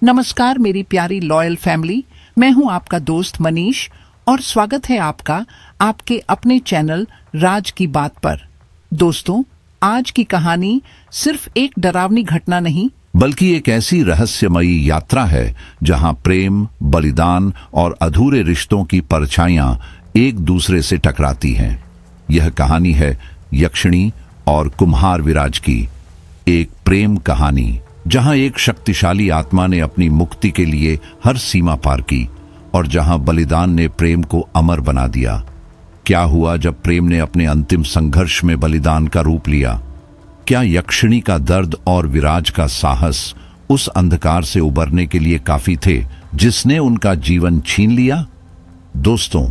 नमस्कार मेरी प्यारी लॉयल फैमिली, मैं हूं आपका दोस्त मनीष और स्वागत है आपका आपके अपने चैनल राज की बात पर। दोस्तों, आज की कहानी सिर्फ एक डरावनी घटना नहीं बल्कि एक ऐसी रहस्यमयी यात्रा है जहां प्रेम, बलिदान और अधूरे रिश्तों की परछाइयां एक दूसरे से टकराती हैं। यह कहानी है यक्षिणी और कुम्हार विराज की, एक प्रेम कहानी जहां एक शक्तिशाली आत्मा ने अपनी मुक्ति के लिए हर सीमा पार की और जहां बलिदान ने प्रेम को अमर बना दिया। क्या हुआ जब प्रेम ने अपने अंतिम संघर्ष में बलिदान का रूप लिया? क्या यक्षिणी का दर्द और विराज का साहस उस अंधकार से उबरने के लिए काफी थे जिसने उनका जीवन छीन लिया? दोस्तों,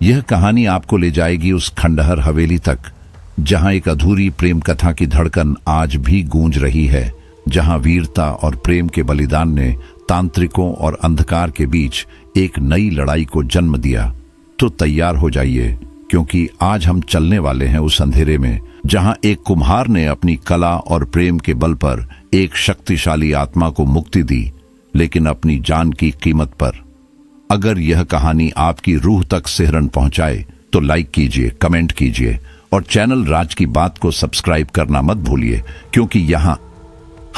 यह कहानी आपको ले जाएगी उस खंडहर हवेली तक जहां एक अधूरी प्रेम कथा की धड़कन आज भी गूंज रही है, जहां वीरता और प्रेम के बलिदान ने तांत्रिकों और अंधकार के बीच एक नई लड़ाई को जन्म दिया। तो तैयार हो जाइए, क्योंकि आज हम चलने वाले हैं उस अंधेरे में जहां एक कुम्हार ने अपनी कला और प्रेम के बल पर एक शक्तिशाली आत्मा को मुक्ति दी, लेकिन अपनी जान की कीमत पर। अगर यह कहानी आपकी रूह तक सिहरन पहुंचाए तो लाइक कीजिए, कमेंट कीजिए और चैनल राज की बात को सब्सक्राइब करना मत भूलिए, क्योंकि यहाँ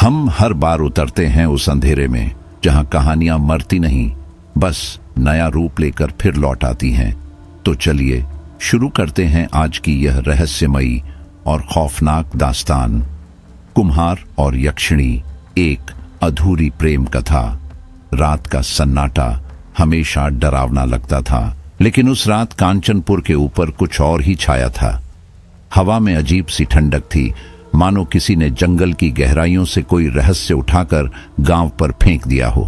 हम हर बार उतरते हैं उस अंधेरे में जहां कहानियां मरती नहीं, बस नया रूप लेकर फिर लौट आती हैं। तो चलिए शुरू करते हैं आज की यह रहस्यमयी और खौफनाक दास्तान, कुम्हार और यक्षिणी, एक अधूरी प्रेम कथा। रात का सन्नाटा हमेशा डरावना लगता था, लेकिन उस रात कांचनपुर के ऊपर कुछ और ही छाया था। हवा में अजीब सी ठंडक थी, मानो किसी ने जंगल की गहराइयों से कोई रहस्य उठाकर गांव पर फेंक दिया हो।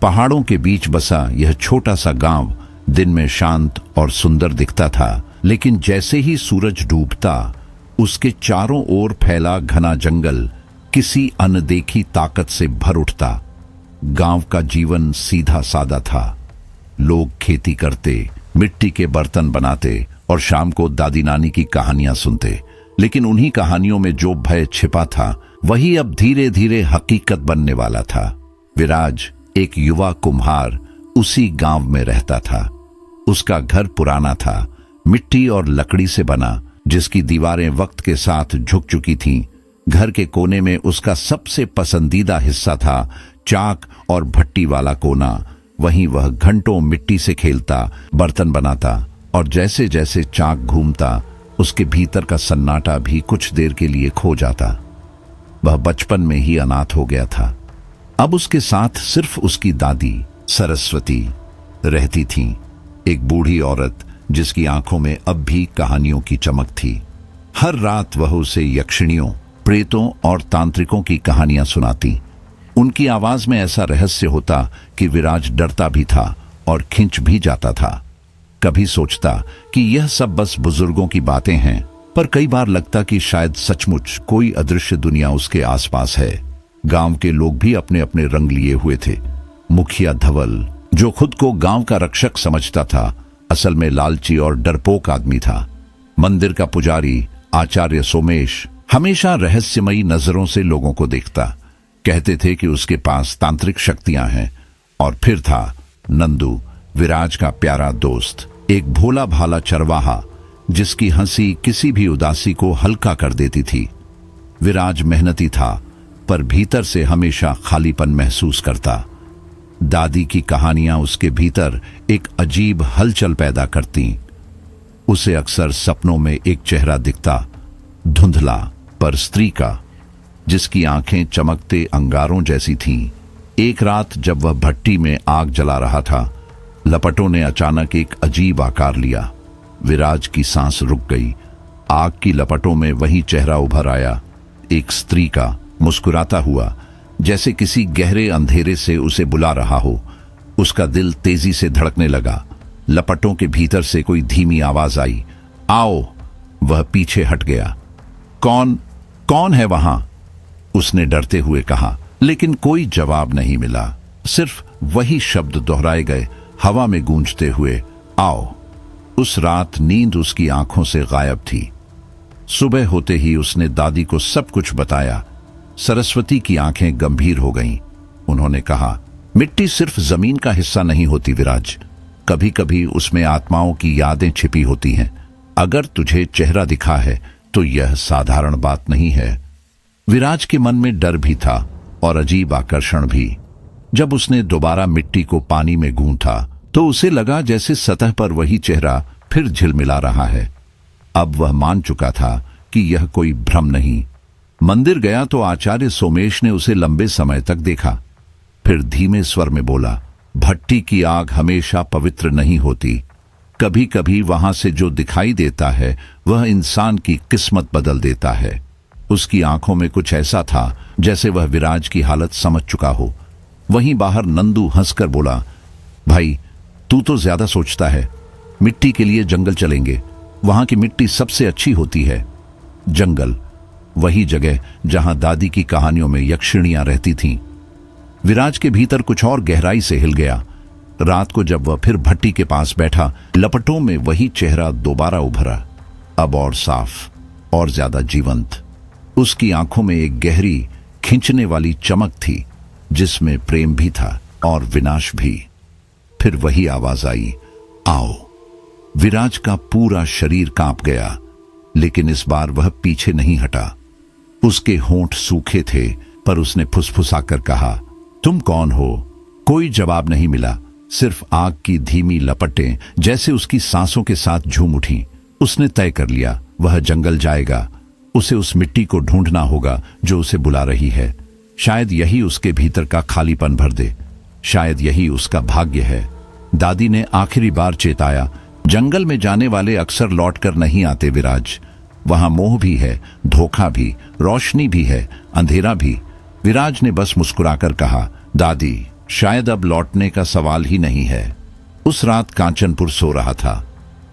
पहाड़ों के बीच बसा यह छोटा सा गांव दिन में शांत और सुंदर दिखता था, लेकिन जैसे ही सूरज डूबता उसके चारों ओर फैला घना जंगल किसी अनदेखी ताकत से भर उठता। गांव का जीवन सीधा सादा था। लोग खेती करते, मिट्टी के बर्तन बनाते और शाम को दादी नानी की कहानियां सुनते, लेकिन उन्हीं कहानियों में जो भय छिपा था वही अब धीरे धीरे हकीकत बनने वाला था। विराज, एक युवा कुम्हार, उसी गांव में रहता था। उसका घर पुराना था, मिट्टी और लकड़ी से बना, जिसकी दीवारें वक्त के साथ झुक चुकी थीं। घर के कोने में उसका सबसे पसंदीदा हिस्सा था चाक और भट्टी वाला कोना। वहीं वह घंटों मिट्टी से खेलता, बर्तन बनाता और जैसे जैसे चाक घूमता उसके भीतर का सन्नाटा भी कुछ देर के लिए खो जाता। वह बचपन में ही अनाथ हो गया था। अब उसके साथ सिर्फ उसकी दादी सरस्वती रहती थीं, एक बूढ़ी औरत जिसकी आंखों में अब भी कहानियों की चमक थी। हर रात वह उसे यक्षिणियों, प्रेतों और तांत्रिकों की कहानियां सुनाती। उनकी आवाज में ऐसा रहस्य होता कि विराज डरता भी था और खिंच भी जाता था। कभी सोचता कि यह सब बस बुजुर्गों की बातें हैं, पर कई बार लगता कि शायद सचमुच कोई अदृश्य दुनिया उसके आसपास है। गांव के लोग भी अपने अपने रंग लिए हुए थे। मुखिया धवल, जो खुद को गांव का रक्षक समझता था, असल में लालची और डरपोक आदमी था। मंदिर का पुजारी आचार्य सोमेश हमेशा रहस्यमयी नजरों से लोगों को देखता, कहते थे कि उसके पास तांत्रिक शक्तियां हैं। और फिर था नंदू, विराज का प्यारा दोस्त, एक भोला भाला चरवाहा जिसकी हंसी किसी भी उदासी को हल्का कर देती थी। विराज मेहनती था, पर भीतर से हमेशा खालीपन महसूस करता। दादी की कहानियां उसके भीतर एक अजीब हलचल पैदा करती। उसे अक्सर सपनों में एक चेहरा दिखता, धुंधला पर स्त्री का, जिसकी आंखें चमकते अंगारों जैसी थीं। एक रात जब वह भट्टी में आग जला रहा था, लपटों ने अचानक एक अजीब आकार लिया। विराज की सांस रुक गई। आग की लपटों में वही चेहरा उभर आया, एक स्त्री का, मुस्कुराता हुआ, जैसे किसी गहरे अंधेरे से उसे बुला रहा हो। उसका दिल तेजी से धड़कने लगा। लपटों के भीतर से कोई धीमी आवाज आई, आओ। वह पीछे हट गया। कौन है वहां? उसने डरते हुए कहा, लेकिन कोई जवाब नहीं मिला। सिर्फ वही शब्द दोहराए गए, हवा में गूंजते हुए, आओ। उस रात नींद उसकी आंखों से गायब थी। सुबह होते ही उसने दादी को सब कुछ बताया। सरस्वती की आंखें गंभीर हो गईं। उन्होंने कहा, मिट्टी सिर्फ जमीन का हिस्सा नहीं होती विराज, कभी कभी उसमें आत्माओं की यादें छिपी होती हैं। अगर तुझे चेहरा दिखा है तो यह साधारण बात नहीं है। विराज के मन में डर भी था और अजीब आकर्षण भी। जब उसने दोबारा मिट्टी को पानी में गूंथा तो उसे लगा जैसे सतह पर वही चेहरा फिर झिलमिला रहा है। अब वह मान चुका था कि यह कोई भ्रम नहीं। मंदिर गया तो आचार्य सोमेश ने उसे लंबे समय तक देखा, फिर धीमे स्वर में बोला, भट्टी की आग हमेशा पवित्र नहीं होती, कभी कभी वहां से जो दिखाई देता है वह इंसान की किस्मत बदल देता है। उसकी आंखों में कुछ ऐसा था जैसे वह विराज की हालत समझ चुका हो। वहीं बाहर नंदू हंसकर बोला, भाई तू तो ज्यादा सोचता है, मिट्टी के लिए जंगल चलेंगे, वहां की मिट्टी सबसे अच्छी होती है। जंगल, वही जगह जहां दादी की कहानियों में यक्षिणियां रहती थीं। विराज के भीतर कुछ और गहराई से हिल गया। रात को जब वह फिर भट्टी के पास बैठा, लपटों में वही चेहरा दोबारा उभरा, अब और साफ और ज्यादा जीवंत। उसकी आंखों में एक गहरी खींचने वाली चमक थी जिसमें प्रेम भी था और विनाश भी। फिर वही आवाज आई, आओ। विराज का पूरा शरीर कांप गया, लेकिन इस बार वह पीछे नहीं हटा। उसके होंठ सूखे थे, पर उसने फुसफुसाकर कहा, तुम कौन हो? कोई जवाब नहीं मिला, सिर्फ आग की धीमी लपटें जैसे उसकी सांसों के साथ झूम उठी। उसने तय कर लिया, वह जंगल जाएगा। उसे उस मिट्टी को ढूंढना होगा जो उसे बुला रही है। शायद यही उसके भीतर का खालीपन भर दे, शायद यही उसका भाग्य है। दादी ने आखिरी बार चेताया, जंगल में जाने वाले अक्सर लौटकर नहीं आते विराज। वहां मोह भी है, धोखा भी, रोशनी भी है, अंधेरा भी। विराज ने बस मुस्कुराकर कहा, दादी शायद अब लौटने का सवाल ही नहीं है। उस रात कांचनपुर सो रहा था,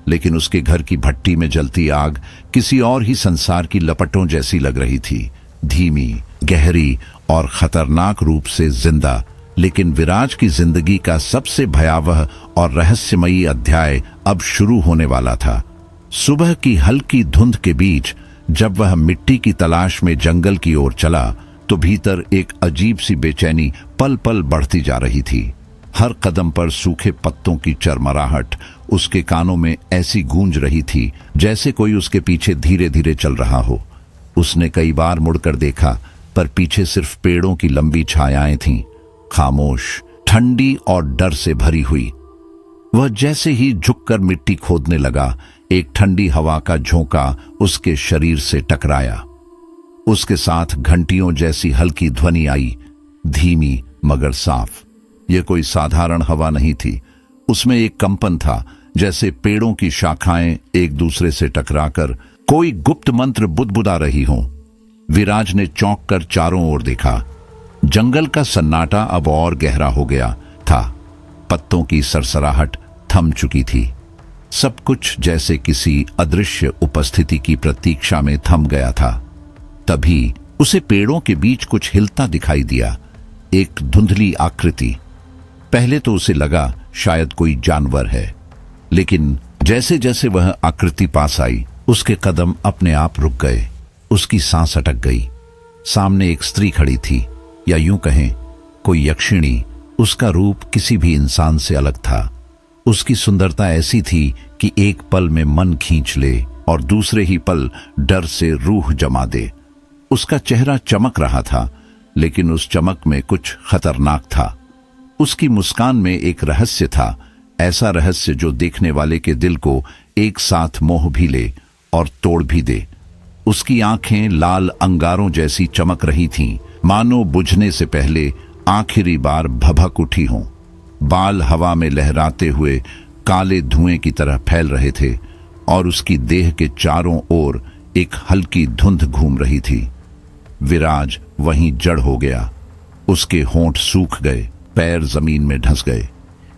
लेकिन उसके घर की भट्टी में जलती आग किसी और ही संसार की लपटों जैसी लग रही थी, धीमी, गहरी और खतरनाक रूप से जिंदा। लेकिन विराज की जिंदगी का सबसे भयावह और रहस्यमयी अध्याय अब शुरू होने वाला था। सुबह की हल्की धुंध के बीच जब वह मिट्टी की तलाश में जंगल की ओर चला तो भीतर एक अजीब सी बेचैनी पल पल बढ़ती जा रही थी। हर कदम पर सूखे पत्तों की चरमराहट उसके कानों में ऐसी गूंज रही थी जैसे कोई उसके पीछे धीरे धीरे चल रहा हो। उसने कई बार मुड़कर देखा, पर पीछे सिर्फ पेड़ों की लंबी छायाएं थीं, खामोश, ठंडी और डर से भरी हुई। वह जैसे ही झुककर मिट्टी खोदने लगा, एक ठंडी हवा का झोंका उसके शरीर से टकराया। उसके साथ घंटियों जैसी हल्की ध्वनि आई, धीमी मगर साफ। यह कोई साधारण हवा नहीं थी, उसमें एक कंपन था, जैसे पेड़ों की शाखाएं एक दूसरे से टकराकर कोई गुप्त मंत्र बुदबुदा रही हों। विराज ने चौंक कर चारों ओर देखा। जंगल का सन्नाटा अब और गहरा हो गया था। पत्तों की सरसराहट थम चुकी थी। सब कुछ जैसे किसी अदृश्य उपस्थिति की प्रतीक्षा में थम गया था। तभी उसे पेड़ों के बीच कुछ हिलता दिखाई दिया, एक धुंधली आकृति। पहले तो उसे लगा शायद कोई जानवर है, लेकिन जैसे जैसे वह आकृति पास आई, उसके कदम अपने आप रुक गए। उसकी सांस अटक गई। सामने एक स्त्री खड़ी थी, या यूं कहें कोई यक्षिणी। उसका रूप किसी भी इंसान से अलग था। उसकी सुंदरता ऐसी थी कि एक पल में मन खींच ले और दूसरे ही पल डर से रूह जमा दे। उसका चेहरा चमक रहा था, लेकिन उस चमक में कुछ खतरनाक था। उसकी मुस्कान में एक रहस्य था, ऐसा रहस्य जो देखने वाले के दिल को एक साथ मोह भी ले और तोड़ भी दे। उसकी आंखें लाल अंगारों जैसी चमक रही थीं, मानो बुझने से पहले आखिरी बार भभक उठी हों। बाल हवा में लहराते हुए काले धुएं की तरह फैल रहे थे और उसकी देह के चारों ओर एक हल्की धुंध घूम रही थी। विराज वहीं जड़ हो गया। उसके होंठ सूख गए, पैर जमीन में धंस गए।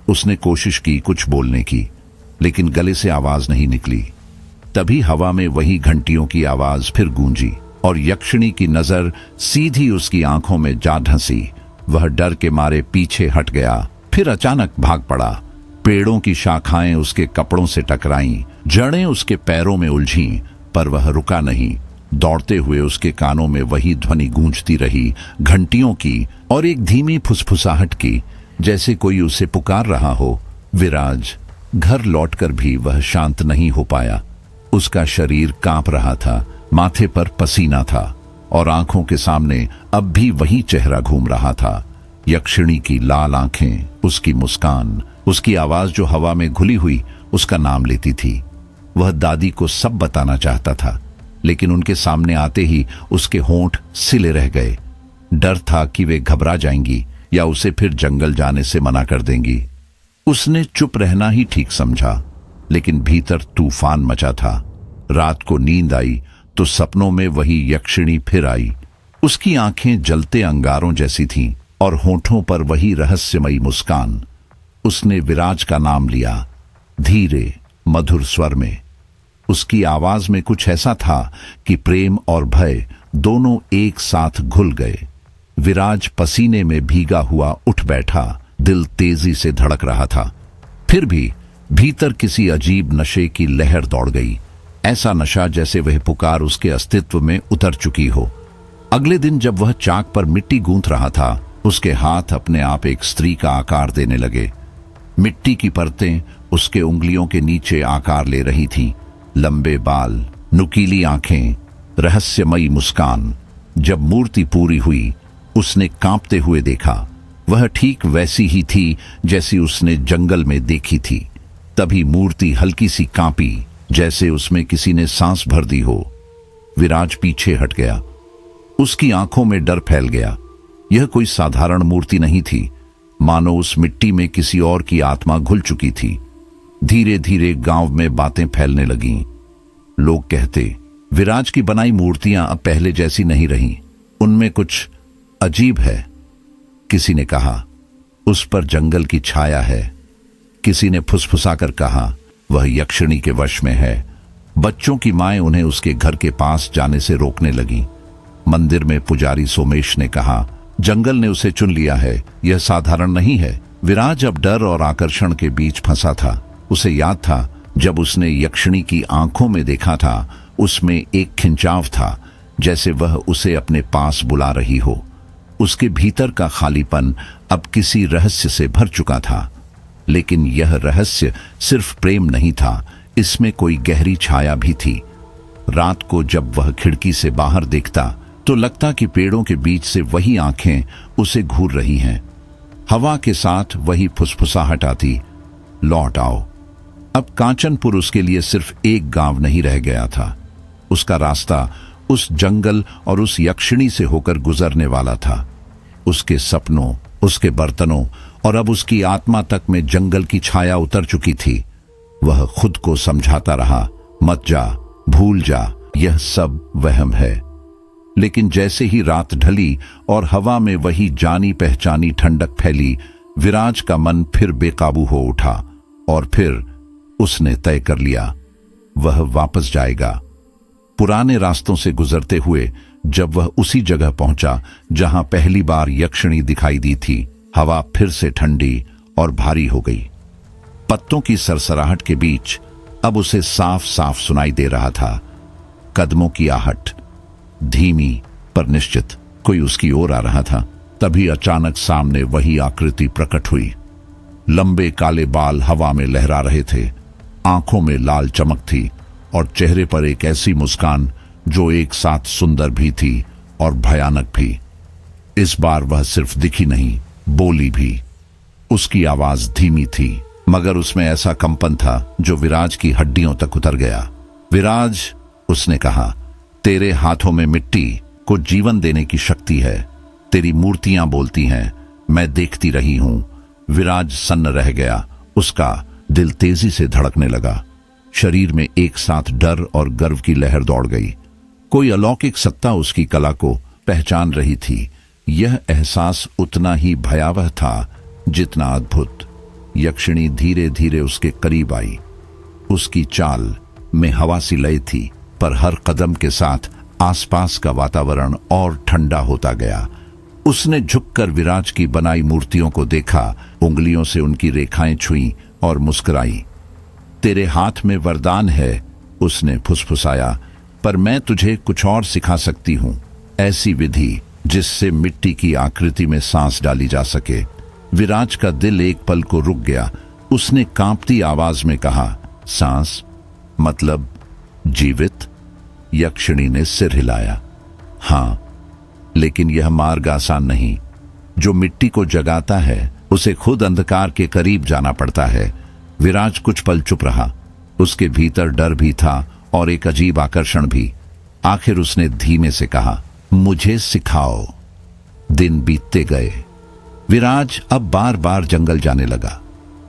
उसने कोशिश की कुछ बोलने की, लेकिन गले से आवाज नहीं निकली। तभी हवा में वही घंटियों की आवाज फिर गूंजी और यक्षिणी की नजर सीधी उसकी आंखों में जा धंसी। वह डर के मारे पीछे हट गया, फिर अचानक भाग पड़ा। पेड़ों की शाखाएं उसके कपड़ों से टकराईं, जड़ें उसके पैरों में उलझीं, पर वह रुका नहीं। दौड़ते हुए उसके कानों में वही ध्वनि गूंजती रही, घंटियों की और एक धीमी फुसफुसाहट की, जैसे कोई उसे पुकार रहा हो। विराज घर लौटकर भी वह शांत नहीं हो पाया। उसका शरीर कांप रहा था, माथे पर पसीना था और आंखों के सामने अब भी वही चेहरा घूम रहा था। यक्षिणी की लाल आंखें, उसकी मुस्कान, उसकी आवाज जो हवा में घुली हुई उसका नाम लेती थी। वह दादी को सब बताना चाहता था, लेकिन उनके सामने आते ही उसके होंठ सिले रह गए। डर था कि वे घबरा जाएंगी या उसे फिर जंगल जाने से मना कर देंगी। उसने चुप रहना ही ठीक समझा, लेकिन भीतर तूफान मचा था। रात को नींद आई तो सपनों में वही यक्षिणी फिर आई। उसकी आंखें जलते अंगारों जैसी थीं और होंठों पर वही रहस्यमयी मुस्कान। उसने विराज का नाम लिया, धीरे मधुर स्वर में। उसकी आवाज में कुछ ऐसा था कि प्रेम और भय दोनों एक साथ घुल गए। विराज पसीने में भीगा हुआ उठ बैठा, दिल तेजी से धड़क रहा था। फिर भी भीतर किसी अजीब नशे की लहर दौड़ गई, ऐसा नशा जैसे वह पुकार उसके अस्तित्व में उतर चुकी हो। अगले दिन जब वह चाक पर मिट्टी गूंथ रहा था, उसके हाथ अपने आप एक स्त्री का आकार देने लगे। मिट्टी की परतें उसके उंगलियों के नीचे आकार ले रही थीं। लंबे बाल, नुकीली आंखें, रहस्यमयी मुस्कान। जब मूर्ति पूरी हुई, उसने कांपते हुए देखा। वह ठीक वैसी ही थी जैसी उसने जंगल में देखी थी। तभी मूर्ति हल्की सी कांपी, जैसे उसमें किसी ने सांस भर दी हो। विराज पीछे हट गया। उसकी आंखों में डर फैल गया। यह कोई साधारण मूर्ति नहीं थी, मानो उस मिट्टी में किसी और की आत्मा घुल चुकी थी। धीरे धीरे गांव में बातें फैलने लगीं। लोग कहते, विराज की बनाई मूर्तियां अब पहले जैसी नहीं रहीं, उनमें कुछ अजीब है। किसी ने कहा, उस पर जंगल की छाया है। किसी ने फुसफुसाकर कहा, वह यक्षिणी के वश में है। बच्चों की माएं उन्हें उसके घर के पास जाने से रोकने लगीं। मंदिर में पुजारी सोमेश ने कहा, जंगल ने उसे चुन लिया है, यह साधारण नहीं है। विराज अब डर और आकर्षण के बीच फंसा था। उसे याद था जब उसने यक्षिणी की आंखों में देखा था, उसमें एक खिंचाव था, जैसे वह उसे अपने पास बुला रही हो। उसके भीतर का खालीपन अब किसी रहस्य से भर चुका था। लेकिन यह रहस्य सिर्फ प्रेम नहीं था, इसमें कोई गहरी छाया भी थी। रात को जब वह खिड़की से बाहर देखता तो लगता कि पेड़ों के बीच से वही आंखें उसे घूर रही हैं। हवा के साथ वही फुसफुसाहट आती, लौट आओ। अब कांचनपुर उसके लिए सिर्फ एक गांव नहीं रह गया था। उसका रास्ता उस जंगल और उस यक्षिणी से होकर गुजरने वाला था। उसके सपनों, उसके बर्तनों और अब उसकी आत्मा तक में जंगल की छाया उतर चुकी थी। वह खुद को समझाता रहा, मत जा, भूल जा, यह सब वहम है। लेकिन जैसे ही रात ढली और हवा में वही जानी पहचानी ठंडक फैली, विराज का मन फिर बेकाबू हो उठा और फिर उसने तय कर लिया, वह वापस जाएगा। पुराने रास्तों से गुजरते हुए जब वह उसी जगह पहुंचा जहां पहली बार यक्षिणी दिखाई दी थी, हवा फिर से ठंडी और भारी हो गई। पत्तों की सरसराहट के बीच अब उसे साफ साफ सुनाई दे रहा था, कदमों की आहट, धीमी पर निश्चित। कोई उसकी ओर आ रहा था। तभी अचानक सामने वही आकृति प्रकट हुई। लंबे काले बाल हवा में लहरा रहे थे, आंखों में लाल चमक थी और चेहरे पर एक ऐसी मुस्कान जो एक साथ सुंदर भी थी और भयानक भी। इस बार वह सिर्फ दिखी नहीं, बोली भी। उसकी आवाज धीमी थी, मगर उसमें ऐसा कंपन था जो विराज की हड्डियों तक उतर गया। विराज, उसने कहा, तेरे हाथों में मिट्टी को जीवन देने की शक्ति है। तेरी मूर्तियां बोलती हैं, मैं देखती रही हूं। विराज सन्न रह गया। उसका दिल तेजी से धड़कने लगा। शरीर में एक साथ डर और गर्व की लहर दौड़ गई। कोई अलौकिक सत्ता उसकी कला को पहचान रही थी। यह एहसास उतना ही भयावह था जितना अद्भुत। यक्षिणी धीरे धीरे उसके करीब आई। उसकी चाल में हवा सी लय थी, पर हर कदम के साथ आसपास का वातावरण और ठंडा होता गया। उसने झुककर विराज की बनाई मूर्तियों को देखा, उंगलियों से उनकी रेखाएं छुईं और मुस्कुराई। तेरे हाथ में वरदान है, उसने फुसफुसाया, पर मैं तुझे कुछ और सिखा सकती हूं, ऐसी विधि जिससे मिट्टी की आकृति में सांस डाली जा सके। विराज का दिल एक पल को रुक गया। उसने कांपती आवाज में कहा, सांस मतलब जीवित? यक्षिणी ने सिर हिलाया। हां, लेकिन यह मार्ग आसान नहीं। जो मिट्टी को जगाता है उसे खुद अंधकार के करीब जाना पड़ता है। विराज कुछ पल चुप रहा। उसके भीतर डर भी था और एक अजीब आकर्षण भी। आखिर उसने धीमे से कहा, मुझे सिखाओ। दिन बीतते गए। विराज अब बार बार जंगल जाने लगा।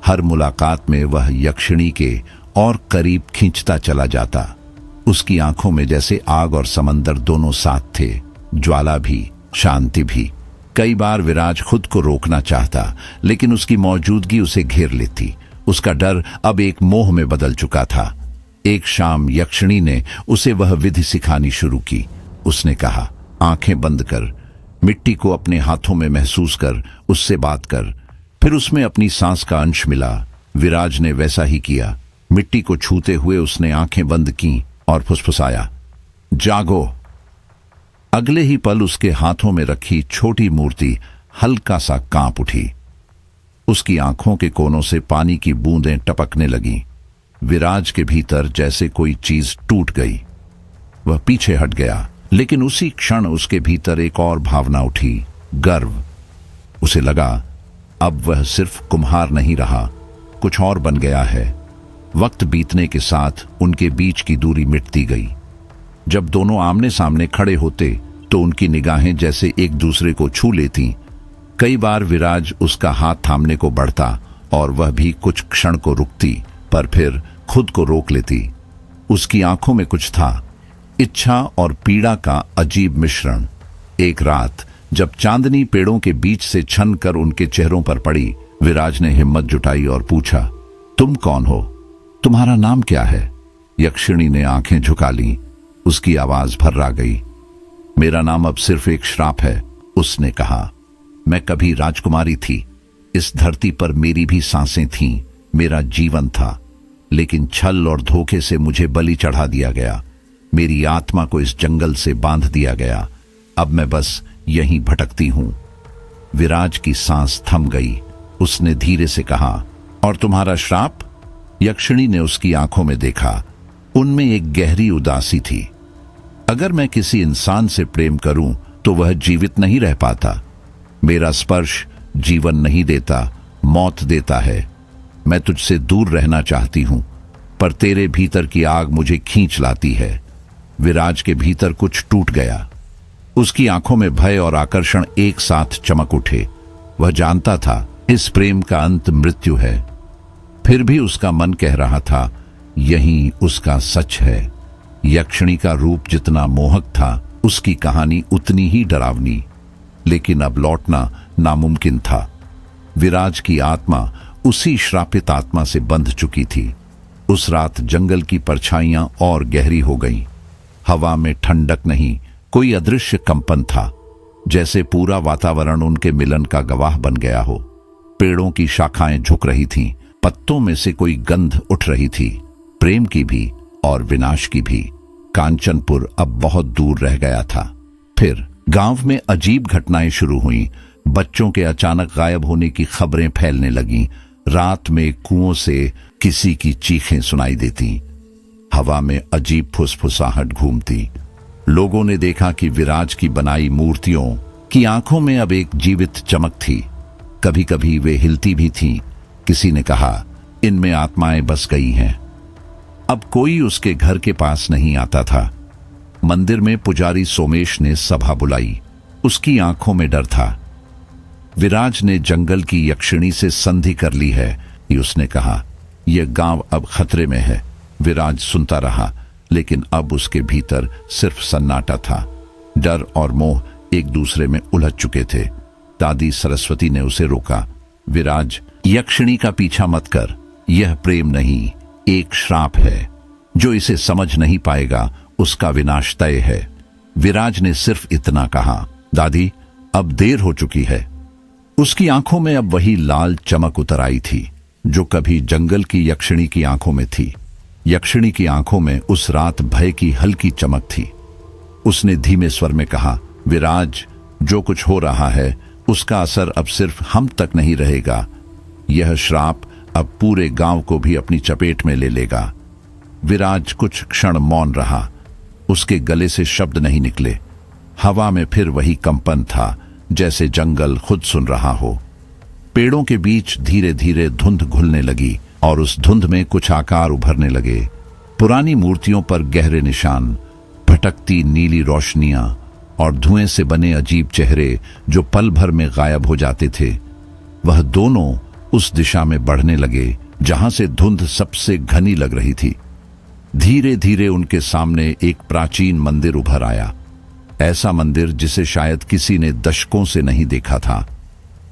हर मुलाकात में वह यक्षिणी के और करीब खींचता चला जाता। उसकी आंखों में जैसे आग और समंदर दोनों साथ थे, ज्वाला भी, शांति भी। कई बार विराज खुद को रोकना चाहता, लेकिन उसकी मौजूदगी उसे घेर लेती। उसका डर अब एक मोह में बदल चुका था। एक शाम यक्षिणी ने उसे वह विधि सिखानी शुरू की। उसने कहा, आंखें बंद कर, मिट्टी को अपने हाथों में महसूस कर, उससे बात कर। फिर उसमें अपनी सांस का अंश मिला। विराज ने वैसा ही किया। मिट्टी को छूते हुए उसने आंखें बंद की और फुसफुसाया, जागो। अगले ही पल उसके हाथों में रखी छोटी मूर्ति हल्का सा कांप उठी। उसकी आंखों के कोनों से पानी की बूंदें टपकने लगीं। विराज के भीतर जैसे कोई चीज टूट गई। वह पीछे हट गया, लेकिन उसी क्षण उसके भीतर एक और भावना उठी, गर्व। उसे लगा अब वह सिर्फ कुम्हार नहीं रहा, कुछ और बन गया है। वक्त बीतने के साथ उनके बीच की दूरी मिटती गई। जब दोनों आमने सामने खड़े होते तो उनकी निगाहें जैसे एक दूसरे को छू लेती। कई बार विराज उसका हाथ थामने को बढ़ता और वह भी कुछ क्षण को रुकती, पर फिर खुद को रोक लेती। उसकी आंखों में कुछ था, इच्छा और पीड़ा का अजीब मिश्रण। एक रात जब चांदनी पेड़ों के बीच से छन कर उनके चेहरों पर पड़ी, विराज ने हिम्मत जुटाई और पूछा, तुम कौन हो? तुम्हारा नाम क्या है? यक्षिणी ने आंखें झुका ली। उसकी आवाज भर्रा गई। मेरा नाम अब सिर्फ एक श्राप है, उसने कहा। मैं कभी राजकुमारी थी। इस धरती पर मेरी भी सांसें थीं, मेरा जीवन था, लेकिन छल और धोखे से मुझे बलि चढ़ा दिया गया। मेरी आत्मा को इस जंगल से बांध दिया गया। अब मैं बस यहीं भटकती हूं। विराज की सांस थम गई। उसने धीरे से कहा, और तुम्हारा श्राप? यक्षिणी ने उसकी आंखों में देखा। उनमें एक गहरी उदासी थी। अगर मैं किसी इंसान से प्रेम करूं तो वह जीवित नहीं रह पाता। मेरा स्पर्श जीवन नहीं देता, मौत देता है। मैं तुझसे दूर रहना चाहती हूं, पर तेरे भीतर की आग मुझे खींच लाती है। विराज के भीतर कुछ टूट गया। उसकी आंखों में भय और आकर्षण एक साथ चमक उठे। वह जानता था इस प्रेम का अंत मृत्यु है। फिर भी उसका मन कह रहा था, यही उसका सच है। यक्षिणी का रूप जितना मोहक था, उसकी कहानी उतनी ही डरावनी। लेकिन अब लौटना नामुमकिन था। विराज की आत्मा उसी श्रापित आत्मा से बंध चुकी थी। उस रात जंगल की परछाइयां और गहरी हो गईं। हवा में ठंडक नहीं, कोई अदृश्य कंपन था, जैसे पूरा वातावरण उनके मिलन का गवाह बन गया हो। पेड़ों की शाखाएं झुक रही थीं, पत्तों में से कोई गंध उठ रही थी, प्रेम की भी और विनाश की भी। कांचनपुर अब बहुत दूर रह गया था। फिर गांव में अजीब घटनाएं शुरू हुईं। बच्चों के अचानक गायब होने की खबरें फैलने लगीं। रात में कुओं से किसी की चीखें सुनाई देती। हवा में अजीब फुसफुसाहट घूमती। लोगों ने देखा कि विराज की बनाई मूर्तियों की आंखों में अब एक जीवित चमक थी। कभी कभी वे हिलती भी थीं। किसी ने कहा, इनमें आत्माएं बस गई हैं। अब कोई उसके घर के पास नहीं आता था। मंदिर में पुजारी सोमेश ने सभा बुलाई। उसकी आंखों में डर था। विराज ने जंगल की यक्षिणी से संधि कर ली है, ये उसने कहा। यह गांव अब खतरे में है। विराज सुनता रहा, लेकिन अब उसके भीतर सिर्फ सन्नाटा था। डर और मोह एक दूसरे में उलझ चुके थे। दादी सरस्वती ने उसे रोका। विराज, यक्षिणी का पीछा मत कर। यह प्रेम नहीं, एक श्राप है। जो इसे समझ नहीं पाएगा उसका विनाश तय है। विराज ने सिर्फ इतना कहा, दादी अब देर हो चुकी है। उसकी आंखों में अब वही लाल चमक उतर आई थी जो कभी जंगल की यक्षिणी की आंखों में थी। यक्षिणी की आंखों में उस रात भय की हल्की चमक थी। उसने धीमे स्वर में कहा, विराज, जो कुछ हो रहा है उसका असर अब सिर्फ हम तक नहीं रहेगा। यह श्राप अब पूरे गांव को भी अपनी चपेट में ले लेगा। विराज कुछ क्षण मौन रहा। उसके गले से शब्द नहीं निकले। हवा में फिर वही कंपन था, जैसे जंगल खुद सुन रहा हो। पेड़ों के बीच धीरे धीरे धुंध घुलने लगी और उस धुंध में कुछ आकार उभरने लगे। पुरानी मूर्तियों पर गहरे निशान, भटकती नीली रोशनियां और धुएं से बने अजीब चेहरे जो पल भर में गायब हो जाते थे। वह दोनों उस दिशा में बढ़ने लगे जहां से धुंध सबसे घनी लग रही थी। धीरे धीरे उनके सामने एक प्राचीन मंदिर उभर आया, ऐसा मंदिर जिसे शायद किसी ने दशकों से नहीं देखा था।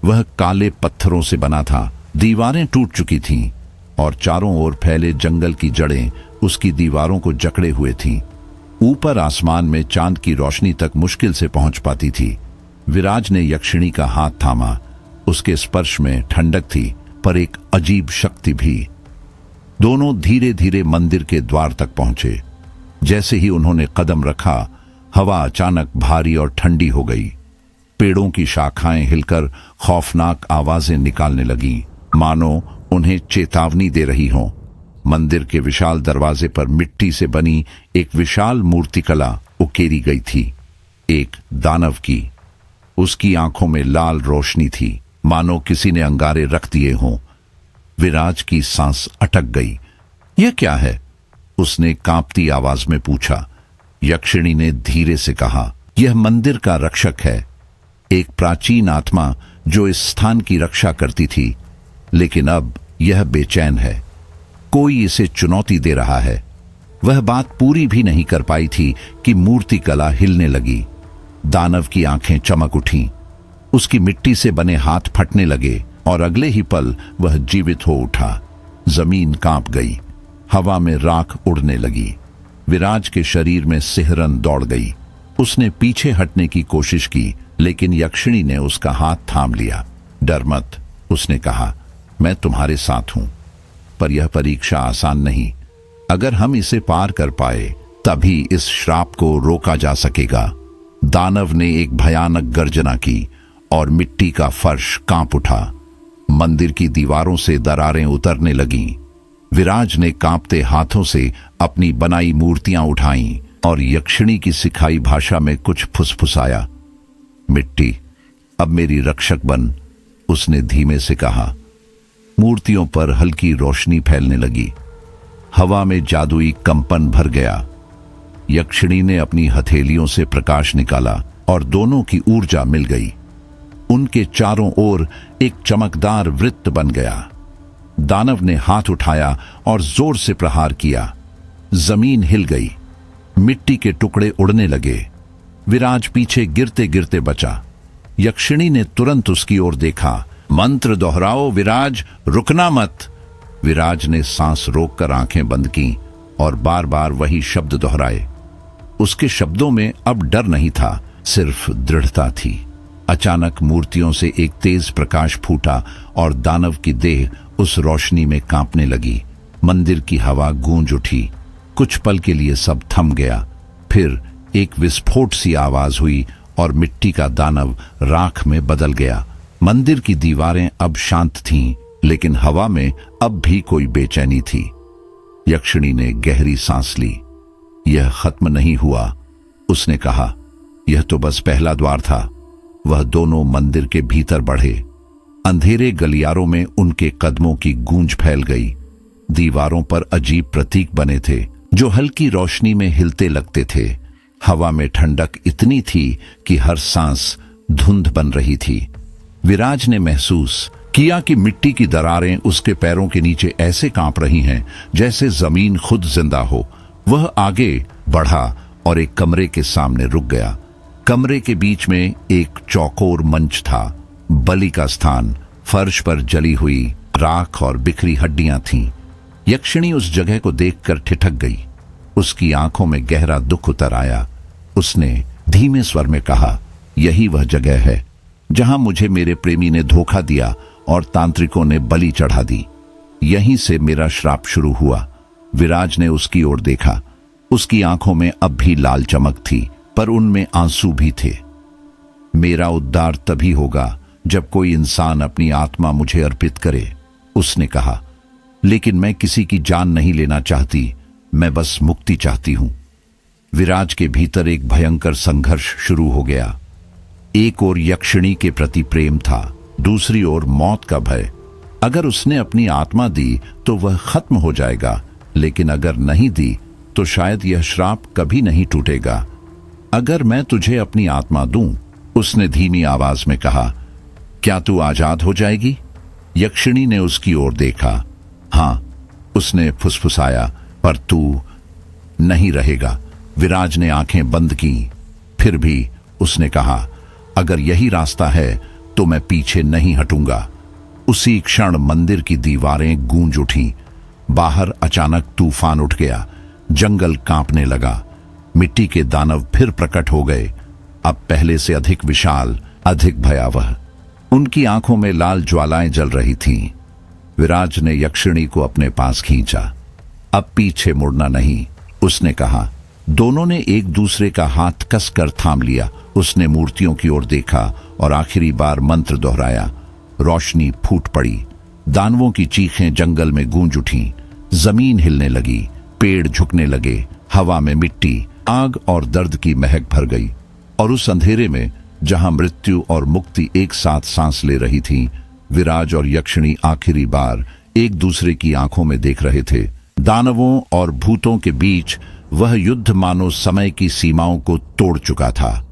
वह काले पत्थरों से बना था, दीवारें टूट चुकी थीं और चारों ओर फैले जंगल की जड़ें उसकी दीवारों को जकड़े हुए थीं। ऊपर आसमान में चांद की रोशनी तक मुश्किल से पहुंच पाती थी। विराज ने यक्षिणी का हाथ थामा। उसके स्पर्श में ठंडक थी, पर एक अजीब शक्ति भी। दोनों धीरे धीरे मंदिर के द्वार तक पहुंचे। जैसे ही उन्होंने कदम रखा, हवा अचानक भारी और ठंडी हो गई। पेड़ों की शाखाएं हिलकर खौफनाक आवाजें निकालने लगीं, मानो उन्हें चेतावनी दे रही हों। मंदिर के विशाल दरवाजे पर मिट्टी से बनी एक विशाल मूर्तिकला उकेरी गई थी, एक दानव की। उसकी आंखों में लाल रोशनी थी, मानो किसी ने अंगारे रख दिए हों। विराज की सांस अटक गई। यह क्या है? उसने कांपती आवाज में पूछा। यक्षिणी ने धीरे से कहा, यह मंदिर का रक्षक है, एक प्राचीन आत्मा जो इस स्थान की रक्षा करती थी, लेकिन अब यह बेचैन है। कोई इसे चुनौती दे रहा है। वह बात पूरी भी नहीं कर पाई थी कि मूर्ति कला हिलने लगी। दानव की आंखें चमक उठीं, उसकी मिट्टी से बने हाथ फटने लगे और अगले ही पल वह जीवित हो उठा। जमीन कांप गई, हवा में राख उड़ने लगी। विराज के शरीर में सिहरन दौड़ गई। उसने पीछे हटने की कोशिश की, लेकिन यक्षिणी ने उसका हाथ थाम लिया। डर मत, उसने कहा, मैं तुम्हारे साथ हूं। पर यह परीक्षा आसान नहीं। अगर हम इसे पार कर पाए, तभी इस श्राप को रोका जा सकेगा। दानव ने एक भयानक गर्जना की और मिट्टी का फर्श कांप उठा। मंदिर की दीवारों से दरारें उतरने लगीं। विराज ने कांपते हाथों से अपनी बनाई मूर्तियां उठाईं और यक्षिणी की सिखाई भाषा में कुछ फुसफुसाया। मिट्टी, अब मेरी रक्षक बन, उसने धीमे से कहा। मूर्तियों पर हल्की रोशनी फैलने लगी। हवा में जादुई कंपन भर गया। यक्षिणी ने अपनी हथेलियों से प्रकाश निकाला और दोनों की ऊर्जा मिल गई। उनके चारों ओर एक चमकदार वृत्त बन गया। दानव ने हाथ उठाया और जोर से प्रहार किया। जमीन हिल गई, मिट्टी के टुकड़े उड़ने लगे। विराज पीछे गिरते गिरते बचा। यक्षिणी ने तुरंत उसकी ओर देखा। मंत्र दोहराओ विराज, रुकना मत। विराज ने सांस रोककर आंखें बंद की और बार बार वही शब्द दोहराए। उसके शब्दों में अब डर नहीं था, सिर्फ दृढ़ता थी। अचानक मूर्तियों से एक तेज प्रकाश फूटा और दानव की देह उस रोशनी में कांपने लगी। मंदिर की हवा गूंज उठी। कुछ पल के लिए सब थम गया। फिर एक विस्फोट सी आवाज हुई और मिट्टी का दानव राख में बदल गया। मंदिर की दीवारें अब शांत थीं, लेकिन हवा में अब भी कोई बेचैनी थी। यक्षिणी ने गहरी सांस ली। यह खत्म नहीं हुआ, उसने कहा। यह तो बस पहला द्वार था। वह दोनों मंदिर के भीतर बढ़े। अंधेरे गलियारों में उनके कदमों की गूंज फैल गई। दीवारों पर अजीब प्रतीक बने थे जो हल्की रोशनी में हिलते लगते थे। हवा में ठंडक इतनी थी कि हर सांस धुंध बन रही थी। विराज ने महसूस किया कि मिट्टी की दरारें उसके पैरों के नीचे ऐसे कांप रही हैं जैसे जमीन खुद जिंदा हो। वह आगे बढ़ा और एक कमरे के सामने रुक गया। कमरे के बीच में एक चौकोर मंच था, बलि का स्थान। फर्श पर जली हुई राख और बिखरी हड्डियां थीं। यक्षिणी उस जगह को देखकर ठिठक गई। उसकी आंखों में गहरा दुख उतर आया। उसने धीमे स्वर में कहा, यही वह जगह है जहां मुझे मेरे प्रेमी ने धोखा दिया और तांत्रिकों ने बलि चढ़ा दी। यहीं से मेरा श्राप शुरू हुआ। विराज ने उसकी ओर देखा। उसकी आंखों में अब भी लाल चमक थी, पर उनमें आंसू भी थे। मेरा उद्धार तभी होगा जब कोई इंसान अपनी आत्मा मुझे अर्पित करे, उसने कहा। लेकिन मैं किसी की जान नहीं लेना चाहती, मैं बस मुक्ति चाहती हूं। विराज के भीतर एक भयंकर संघर्ष शुरू हो गया। एक ओर यक्षिणी के प्रति प्रेम था, दूसरी ओर मौत का भय। अगर उसने अपनी आत्मा दी तो वह खत्म हो जाएगा, लेकिन अगर नहीं दी तो शायद यह श्राप कभी नहीं टूटेगा। अगर मैं तुझे अपनी आत्मा दूं, उसने धीमी आवाज में कहा, क्या तू आजाद हो जाएगी? यक्षिणी ने उसकी ओर देखा। हां, उसने फुसफुसाया, पर तू नहीं रहेगा। विराज ने आंखें बंद की। फिर भी उसने कहा, अगर यही रास्ता है तो मैं पीछे नहीं हटूंगा। उसी क्षण मंदिर की दीवारें गूंज उठी। बाहर अचानक तूफान उठ गया। जंगल कांपने लगा। मिट्टी के दानव फिर प्रकट हो गए, अब पहले से अधिक विशाल, अधिक भयावह। उनकी आंखों में लाल ज्वालाएं जल रही थीं। विराज ने यक्षिणी को अपने पास खींचा। अब पीछे मुड़ना नहीं, उसने कहा। दोनों ने एक दूसरे का हाथ कसकर थाम लिया। उसने मूर्तियों की ओर देखा और आखिरी बार मंत्र दोहराया। रोशनी फूट पड़ी। दानवों की चीखें जंगल में गूंज उठीं। जमीन हिलने लगी, पेड़ झुकने लगे, हवा में मिट्टी, आग और दर्द की महक भर गई। और उस अंधेरे में, जहां मृत्यु और मुक्ति एक साथ सांस ले रही थी, विराज और यक्षिणी आखिरी बार एक दूसरे की आंखों में देख रहे थे। दानवों और भूतों के बीच वह युद्ध मानो समय की सीमाओं को तोड़ चुका था।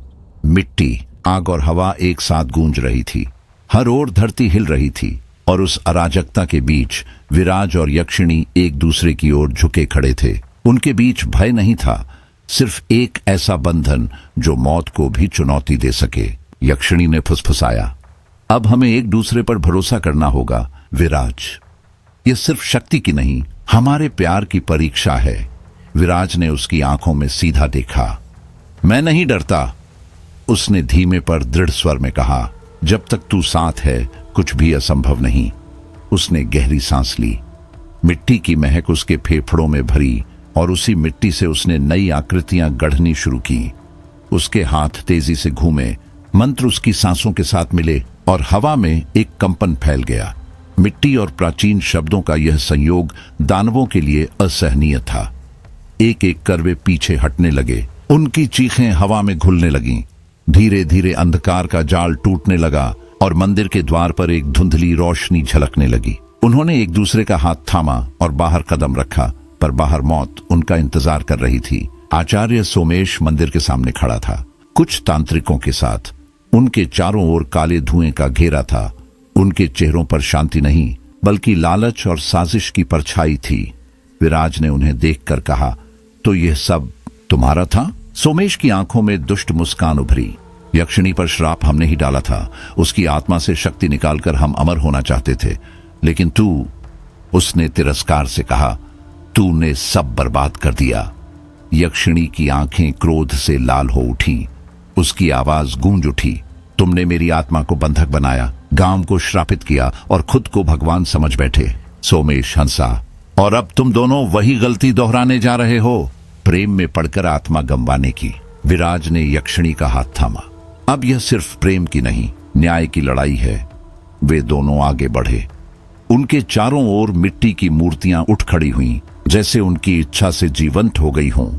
मिट्टी, आग और हवा एक साथ गूंज रही थी। हर ओर धरती हिल रही थी, और उस अराजकता के बीच विराज और यक्षिणी एक दूसरे की ओर झुके खड़े थे। उनके बीच भय नहीं था, सिर्फ एक ऐसा बंधन जो मौत को भी चुनौती दे सके। यक्षिणी ने फुसफुसाया, अब हमें एक दूसरे पर भरोसा करना होगा विराज। यह सिर्फ शक्ति की नहीं, हमारे प्यार की परीक्षा है। विराज ने उसकी आंखों में सीधा देखा। मैं नहीं डरता, उसने धीमे पर दृढ़ स्वर में कहा। जब तक तू साथ है, कुछ भी असंभव नहीं। उसने गहरी सांस ली। मिट्टी की महक उसके फेफड़ों में भरी, और उसी मिट्टी से उसने नई आकृतियां गढ़नी शुरू की। उसके हाथ तेजी से घूमे, मंत्र उसकी सांसों के साथ मिले, और हवा में एक कंपन फैल गया। मिट्टी और प्राचीन शब्दों का यह संयोग दानवों के लिए असहनीय था। एक एक कर वे पीछे हटने लगे। उनकी चीखें हवा में घुलने लगीं। धीरे धीरे अंधकार का जाल टूटने लगा, और मंदिर के द्वार पर एक धुंधली रोशनी झलकने लगी। उन्होंने एक दूसरे का हाथ थामा और बाहर कदम रखा, पर बाहर मौत उनका इंतजार कर रही थी। आचार्य सोमेश मंदिर के सामने खड़ा था, कुछ तांत्रिकों के साथ। उनके चारों ओर काले धुएं का घेरा था। उनके चेहरों पर शांति नहीं, बल्कि लालच और साजिश की परछाई थी। विराज ने उन्हें देखकर कहा, तो यह सब तुम्हारा था? सोमेश की आंखों में दुष्ट मुस्कान उभरी। यक्षिणी पर श्राप हमने ही डाला था। उसकी आत्मा से शक्ति निकालकर हम अमर होना चाहते थे, लेकिन तू, उसने तिरस्कार से कहा, तूने सब बर्बाद कर दिया। यक्षिणी की आंखें क्रोध से लाल हो उठी। उसकी आवाज गूंज उठी, तुमने मेरी आत्मा को बंधक बनाया, गांव को श्रापित किया और खुद को भगवान समझ बैठे। सोमेश हंसा, और अब तुम दोनों वही गलती दोहराने जा रहे हो, प्रेम में पड़कर आत्मा गंवाने की। विराज ने यक्षिणी का हाथ थामा। अब यह सिर्फ प्रेम की नहीं, न्याय की लड़ाई है। वे दोनों आगे बढ़े। उनके चारों ओर मिट्टी की मूर्तियां उठ खड़ी हुईं, जैसे उनकी इच्छा से जीवंत हो गई हों।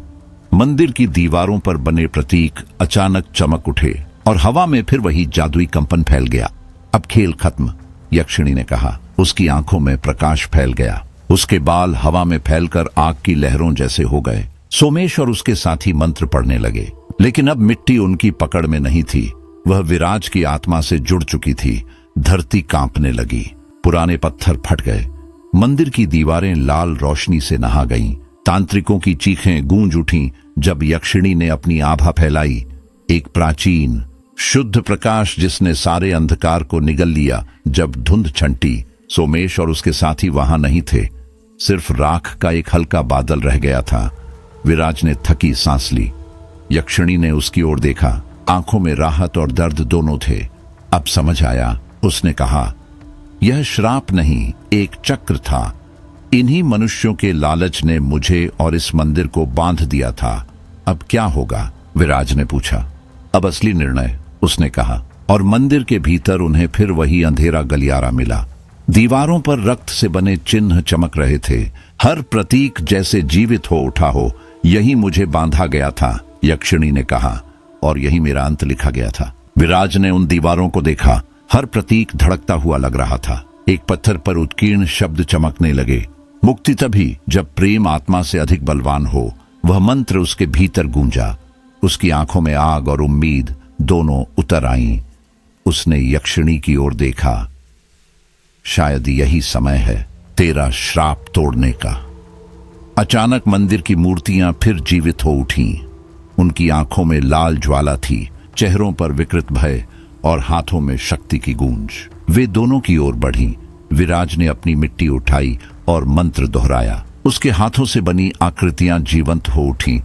मंदिर की दीवारों पर बने प्रतीक अचानक चमक उठे, और हवा में फिर वही जादुई कंपन फैल गया। अब खेल खत्म, यक्षिणी ने कहा। उसकी आंखों में प्रकाश फैल गया। उसके बाल हवा में फैलकर आग की लहरों जैसे हो गए। सोमेश और उसके साथी मंत्र पढ़ने लगे, लेकिन अब मिट्टी उनकी पकड़ में नहीं थी। वह विराज की आत्मा से जुड़ चुकी थी। धरती कांपने लगी। पुराने पत्थर फट गए। मंदिर की दीवारें लाल रोशनी से नहा गईं। तांत्रिकों की चीखें गूंज उठीं जब यक्षिणी ने अपनी आभा फैलाई। एक प्राचीन, शुद्ध प्रकाश जिसने सारे अंधकार को निगल लिया। जब धुंध छंटी, सोमेश और उसके साथी वहां नहीं थे। सिर्फ राख का एक हल्का बादल रह गया था। विराज ने थकी सांस ली। यक्षिणी ने उसकी ओर देखा। आंखों में राहत और दर्द दोनों थे। अब समझ आया, उसने कहा, यह श्राप नहीं, एक चक्र था। इन्हीं मनुष्यों के लालच ने मुझे और इस मंदिर को बांध दिया था। अब क्या होगा? विराज ने पूछा। अब असली निर्णय, उसने कहा। और मंदिर के भीतर उन्हें फिर वही अंधेरा गलियारा मिला। दीवारों पर रक्त से बने चिन्ह चमक रहे थे, हर प्रतीक जैसे जीवित हो उठा हो। यही मुझे बांधा गया था, यक्षिणी ने कहा, और यही मेरा अंत लिखा गया था। विराज ने उन दीवारों को देखा। हर प्रतीक धड़कता हुआ लग रहा था। एक पत्थर पर उत्कीर्ण शब्द चमकने लगे। मुक्ति तभी जब प्रेम आत्मा से अधिक बलवान हो। वह मंत्र उसके भीतर गूंजा। उसकी आंखों में आग और उम्मीद दोनों उतर आईं। उसने यक्षिणी की ओर देखा। शायद यही समय है तेरा श्राप तोड़ने का। अचानक मंदिर की मूर्तियां फिर जीवित हो उठीं। उनकी आंखों में लाल ज्वाला थी, चेहरों पर विकृत भय और हाथों में शक्ति की गूंज। वे दोनों की ओर बढ़ी। विराज ने अपनी मिट्टी उठाई और मंत्र दोहराया। उसके हाथों से बनी आकृतियां जीवंत हो उठीं।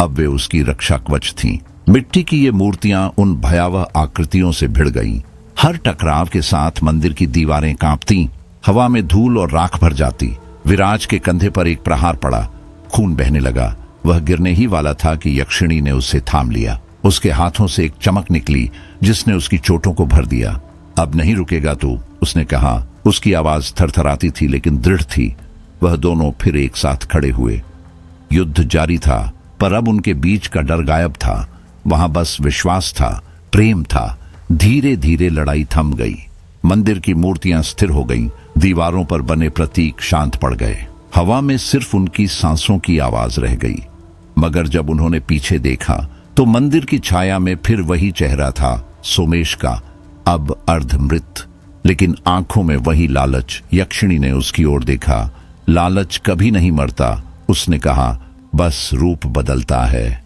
अब वे उसकी रक्षा कवच थीं। मिट्टी की ये मूर्तियां उन भयावह आकृतियों से भिड़ गईं। हर टकराव के साथ मंदिर की दीवारें कांपती, हवा में धूल और राख भर जाती। विराज के कंधे पर एक प्रहार पड़ा। खून बहने लगा। वह गिरने ही वाला था कि यक्षिणी ने उसे थाम लिया। उसके हाथों से एक चमक निकली जिसने उसकी चोटों को भर दिया। अब नहीं रुकेगा तू, उसने कहा। उसकी आवाज थरथराती थी लेकिन दृढ़ थी। वह दोनों फिर एक साथ खड़े हुए। युद्ध जारी था, पर अब उनके बीच का डर गायब था। वहां बस विश्वास था, प्रेम था। धीरे धीरे लड़ाई थम गई। मंदिर की मूर्तियां स्थिर हो गईं। दीवारों पर बने प्रतीक शांत पड़ गए। हवा में सिर्फ उनकी सांसों की आवाज रह गई। मगर जब उन्होंने पीछे देखा तो मंदिर की छाया में फिर वही चेहरा था, सोमेश का, अब अर्धमृत, लेकिन आंखों में वही लालच। यक्षिणी ने उसकी ओर देखा। लालच कभी नहीं मरता, उसने कहा, बस रूप बदलता है।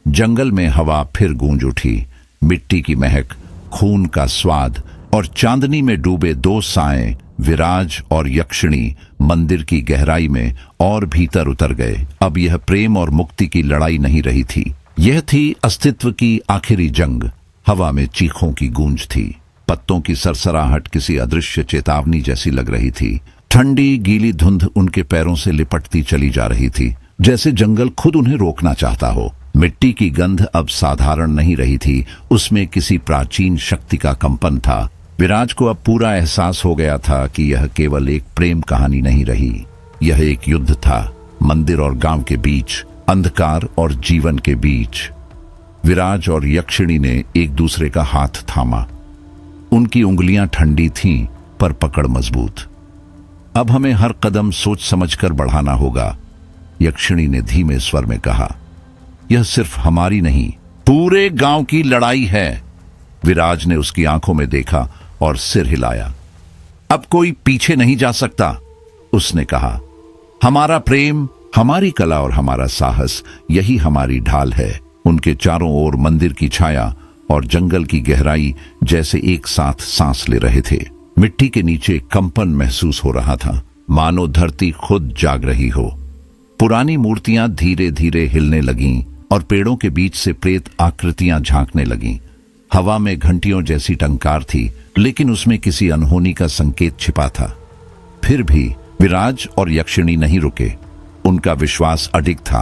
जंगल में हवा फिर गूंज उठी। मिट्टी की महक, खून का स्वाद और चांदनी में डूबे दो साएं, विराज और यक्षिणी, मंदिर की गहराई में और भीतर उतर गए। अब यह प्रेम और मुक्ति की लड़ाई नहीं रही थी, यह थी अस्तित्व की आखिरी जंग। हवा में चीखों की गूंज थी। पत्तों की सरसराहट किसी अदृश्य चेतावनी जैसी लग रही थी। ठंडी गीली धुंध उनके पैरों से लिपटती चली जा रही थी, जैसे जंगल खुद उन्हें रोकना चाहता हो। मिट्टी की गंध अब साधारण नहीं रही थी, उसमें किसी प्राचीन शक्ति का कंपन था। विराज को अब पूरा एहसास हो गया था कि यह केवल एक प्रेम कहानी नहीं रही, यह एक युद्ध था। मंदिर और गांव के बीच, अंधकार और जीवन के बीच। विराज और यक्षिणी ने एक दूसरे का हाथ थामा। उनकी उंगलियां ठंडी थीं, पर पकड़ मजबूत। अब हमें हर कदम सोच समझकर बढ़ाना होगा, यक्षिणी ने धीमे स्वर में कहा। यह सिर्फ हमारी नहीं, पूरे गांव की लड़ाई है। विराज ने उसकी आंखों में देखा और सिर हिलाया। अब कोई पीछे नहीं जा सकता, उसने कहा। हमारा प्रेम, हमारी कला और हमारा साहस, यही हमारी ढाल है। उनके चारों ओर मंदिर की छाया और जंगल की गहराई जैसे एक साथ सांस ले रहे थे। मिट्टी के नीचे कंपन महसूस हो रहा था, मानो धरती खुद जाग रही हो। पुरानी मूर्तियां धीरे धीरे हिलने लगीं और पेड़ों के बीच से प्रेत आकृतियां झांकने लगीं। हवा में घंटियों जैसी टंकार थी, लेकिन उसमें किसी अनहोनी का संकेत छिपा था। फिर भी विराज और यक्षिणी नहीं रुके। उनका विश्वास अडिग था।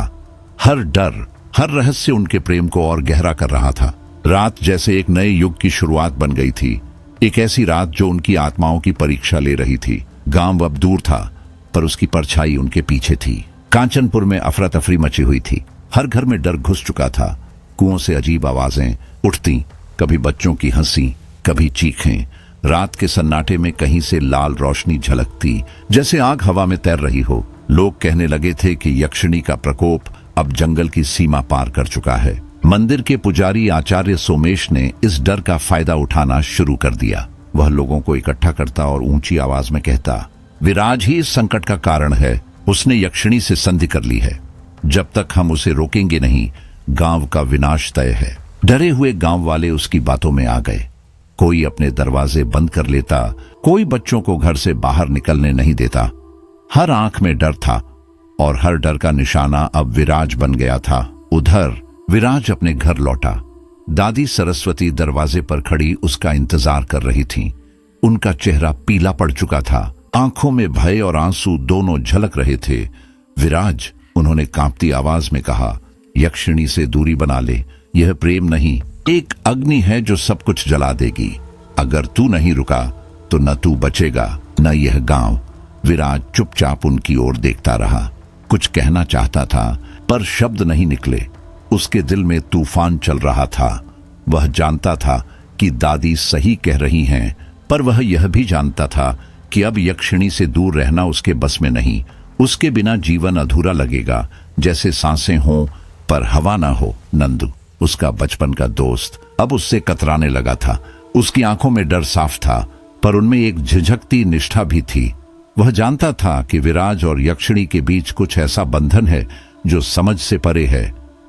हर डर, हर रहस्य उनके प्रेम को और गहरा कर रहा था। रात जैसे एक नए युग की शुरुआत बन गई थी, एक ऐसी रात जो उनकी आत्माओं की परीक्षा ले रही थी। गांव अब दूर था, पर उसकी परछाई उनके पीछे थी। कांचनपुर में अफरा तफरी मची हुई थी। हर घर में डर घुस चुका था। कुओं से अजीब आवाजें उठती, कभी बच्चों की हंसी, कभी चीखें। रात के सन्नाटे में कहीं से लाल रोशनी झलकती, जैसे आग हवा में तैर रही हो। लोग कहने लगे थे कि यक्षिणी का प्रकोप अब जंगल की सीमा पार कर चुका है। मंदिर के पुजारी आचार्य सोमेश ने इस डर का फायदा उठाना शुरू कर दिया। वह लोगों को इकट्ठा करता और ऊंची आवाज में कहता, विराज ही इस संकट का कारण है। उसने यक्षिणी से संधि कर ली है। जब तक हम उसे रोकेंगे नहीं, गांव का विनाश तय है। डरे हुए गांव वाले उसकी बातों में आ गए। कोई अपने दरवाजे बंद कर लेता, कोई बच्चों को घर से बाहर निकलने नहीं देता। हर आंख में डर था और हर डर का निशाना अब विराज बन गया था। उधर विराज अपने घर लौटा। दादी सरस्वती दरवाजे पर खड़ी उसका इंतजार कर रही थी। उनका चेहरा पीला पड़ चुका था, आंखों में भय और आंसू दोनों झलक रहे थे। विराज, उन्होंने कांपती आवाज में कहा, यक्षिणी से दूरी बना ले। यह प्रेम नहीं, एक अग्नि है जो सब कुछ जला देगी। अगर तू नहीं रुका तो न तू बचेगा न यह गांव। विराज चुपचाप उनकी ओर देखता रहा। कुछ कहना चाहता था पर शब्द नहीं निकले। उसके दिल में तूफान चल रहा था। वह जानता था कि दादी सही कह रही हैं, पर वह यह भी जानता था कि अब यक्षिणी से दूर रहना उसके बस में नहीं। उसके बिना जीवन अधूरा लगेगा, जैसे सांसें हों पर हवा ना हो। नंदू, उसका बचपन का दोस्त, अब उससे कतराने लगा था। उसकी आंखों में डर साफ था, पर उनमें एक झिझकती निष्ठा भी थी। वह जानता था कि विराज और यक्षिणी के बीच कुछ ऐसा बंधन है जो समझ से परे है,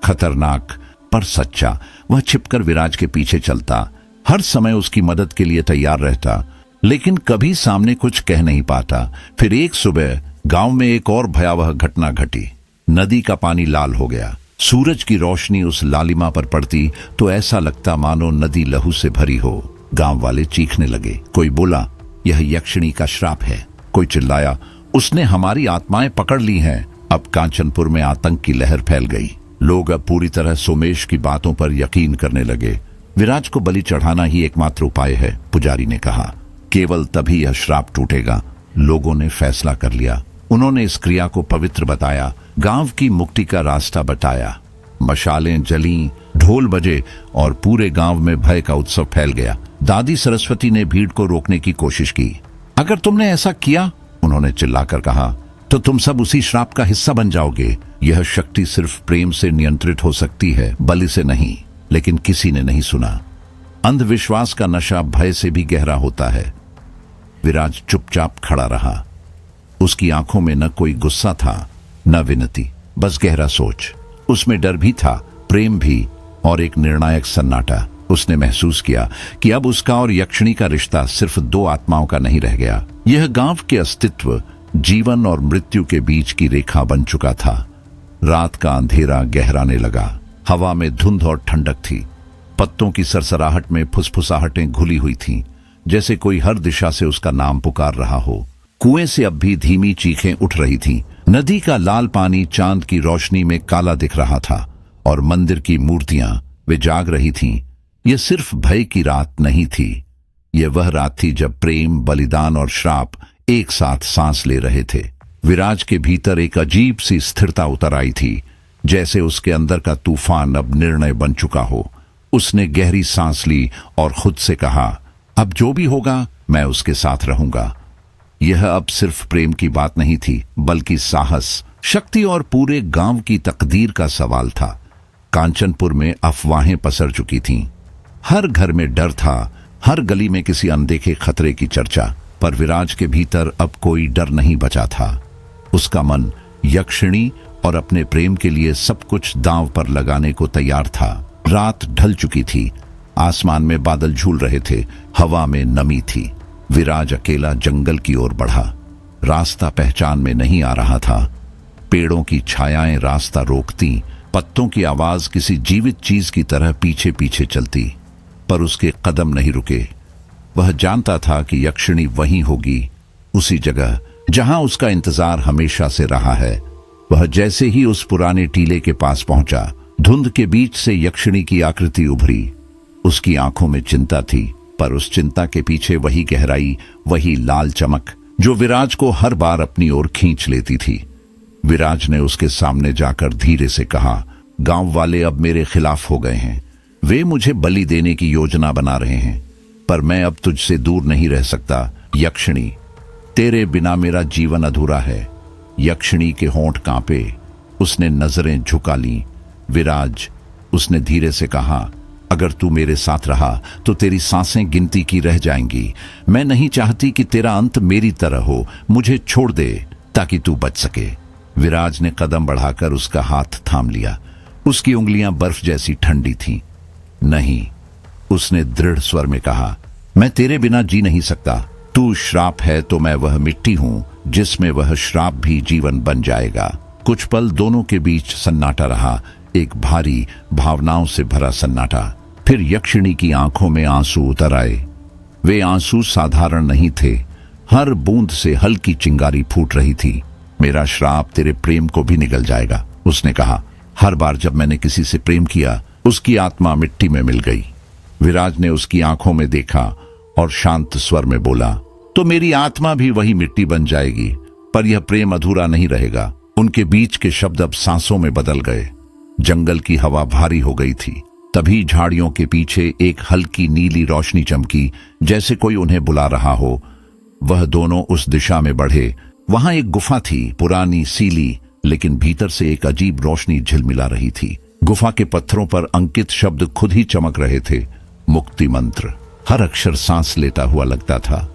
खतरनाक पर सच्चा। वह छिपकर विराज के पीछे चलता, हर समय उसकी मदद के लिए तैयार रहता, लेकिन कभी सामने कुछ कह नहीं पाता। फिर एक सुबह गांव में एक और भयावह घटना घटी। नदी का पानी लाल हो गया। सूरज की रोशनी उस लालिमा पर पड़ती तो ऐसा लगता मानो नदी लहू से भरी हो। गांव वाले चीखने लगे। कोई बोला, यह यक्षिणी का श्राप है। कोई चिल्लाया, उसने हमारी आत्माएं पकड़ ली हैं। अब कांचनपुर में आतंक की लहर फैल गई। लोग अब पूरी तरह सोमेश की बातों पर यकीन करने लगे। विराज को बलि चढ़ाना ही एकमात्र उपाय है, पुजारी ने कहा। केवल तभी यह श्राप टूटेगा। लोगों ने फैसला कर लिया। उन्होंने इस क्रिया को पवित्र बताया, गांव की मुक्ति का रास्ता बताया। मशालें जलीं, ढोल बजे और पूरे गांव में भय का उत्सव फैल गया। दादी सरस्वती ने भीड़ को रोकने की कोशिश की। अगर तुमने ऐसा किया, उन्होंने चिल्लाकर कहा, तो तुम सब उसी श्राप का हिस्सा बन जाओगे। यह शक्ति सिर्फ प्रेम से नियंत्रित हो सकती है, बलि से नहीं। लेकिन किसी ने नहीं सुना। अंधविश्वास का नशा भय से भी गहरा होता है। विराज चुपचाप खड़ा रहा। उसकी आंखों में न कोई गुस्सा था न विनती, बस गहरा सोच। उसमें डर भी था, प्रेम भी, और एक निर्णायक सन्नाटा। उसने महसूस किया कि अब उसका और यक्षिणी का रिश्ता सिर्फ दो आत्माओं का नहीं रह गया। यह गांव के अस्तित्व, जीवन और मृत्यु के बीच की रेखा बन चुका था। रात का अंधेरा गहराने लगा। हवा में धुंध और ठंडक थी। पत्तों की सरसराहट में फुसफुसाहटें घुली हुई थीं, जैसे कोई हर दिशा से उसका नाम पुकार रहा हो। कुएं से अब भी धीमी चीखें उठ रही थीं। नदी का लाल पानी चांद की रोशनी में काला दिख रहा था, और मंदिर की मूर्तियां, वे जाग रही थीं। यह सिर्फ भय की रात नहीं थी, यह वह रात थी जब प्रेम, बलिदान और श्राप एक साथ सांस ले रहे थे। विराज के भीतर एक अजीब सी स्थिरता उतर आई थी, जैसे उसके अंदर का तूफान अब निर्णय बन चुका हो। उसने गहरी सांस ली और खुद से कहा, अब जो भी होगा मैं उसके साथ रहूंगा। यह अब सिर्फ प्रेम की बात नहीं थी, बल्कि साहस, शक्ति और पूरे गांव की तकदीर का सवाल था। कांचनपुर में अफवाहें पसर चुकी थीं। हर घर में डर था, हर गली में किसी अनदेखे खतरे की चर्चा। पर विराज के भीतर अब कोई डर नहीं बचा था। उसका मन यक्षिणी और अपने प्रेम के लिए सब कुछ दांव पर लगाने को तैयार था। रात ढल चुकी थी। आसमान में बादल झूल रहे थे, हवा में नमी थी। विराज अकेला जंगल की ओर बढ़ा। रास्ता पहचान में नहीं आ रहा था। पेड़ों की छायाएं रास्ता रोकती, पत्तों की आवाज किसी जीवित चीज की तरह पीछे पीछे चलती, पर उसके कदम नहीं रुके। वह जानता था कि यक्षिणी वहीं होगी, उसी जगह जहां उसका इंतजार हमेशा से रहा है। वह जैसे ही उस पुराने टीले के पास पहुंचा, धुंध के बीच से यक्षिणी की आकृति उभरी। उसकी आंखों में चिंता थी, पर उस चिंता के पीछे वही गहराई, वही लाल चमक जो विराज को हर बार अपनी ओर खींच लेती थी। विराज ने उसके सामने जाकर धीरे से कहा, गांव वाले अब मेरे खिलाफ हो गए हैं। वे मुझे बलि देने की योजना बना रहे हैं, पर मैं अब तुझसे दूर नहीं रह सकता। यक्षिणी, तेरे बिना मेरा जीवन अधूरा है। यक्षिणी के होंठ कांपे। उसने नजरें झुका ली। विराज, उसने धीरे से कहा, अगर तू मेरे साथ रहा तो तेरी सांसें गिनती की रह जाएंगी। मैं नहीं चाहती कि तेरा अंत मेरी तरह हो। मुझे छोड़ दे ताकि तू बच सके। विराज ने कदम बढ़ाकर उसका हाथ थाम लिया। उसकी उंगलियां बर्फ जैसी ठंडी थीं। नहीं, उसने दृढ़ स्वर में कहा, मैं तेरे बिना जी नहीं सकता। तू श्राप है तो मैं वह मिट्टी हूं जिसमें वह श्राप भी जीवन बन जाएगा। कुछ पल दोनों के बीच सन्नाटा रहा, एक भारी, भावनाओं से भरा सन्नाटा। फिर यक्षिणी की आंखों में आंसू उतर आए। वे आंसू साधारण नहीं थे, हर बूंद से हल्की चिंगारी फूट रही थी। मेरा श्राप तेरे प्रेम को भी निगल जाएगा, उसने कहा। हर बार जब मैंने किसी से प्रेम किया, उसकी आत्मा मिट्टी में मिल गई। विराज ने उसकी आंखों में देखा और शांत स्वर में बोला, तो मेरी आत्मा भी वही मिट्टी बन जाएगी, पर यह प्रेम अधूरा नहीं रहेगा। उनके बीच के शब्द अब सांसों में बदल गए। जंगल की हवा भारी हो गई थी। तभी झाड़ियों के पीछे एक हल्की नीली रोशनी चमकी, जैसे कोई उन्हें बुला रहा हो। वह दोनों उस दिशा में बढ़े। वहां एक गुफा थी, पुरानी, सीली, लेकिन भीतर से एक अजीब रोशनी झिलमिला रही थी। गुफा के पत्थरों पर अंकित शब्द खुद ही चमक रहे थे, मुक्ति मंत्र। हर अक्षर सांस लेता हुआ लगता था।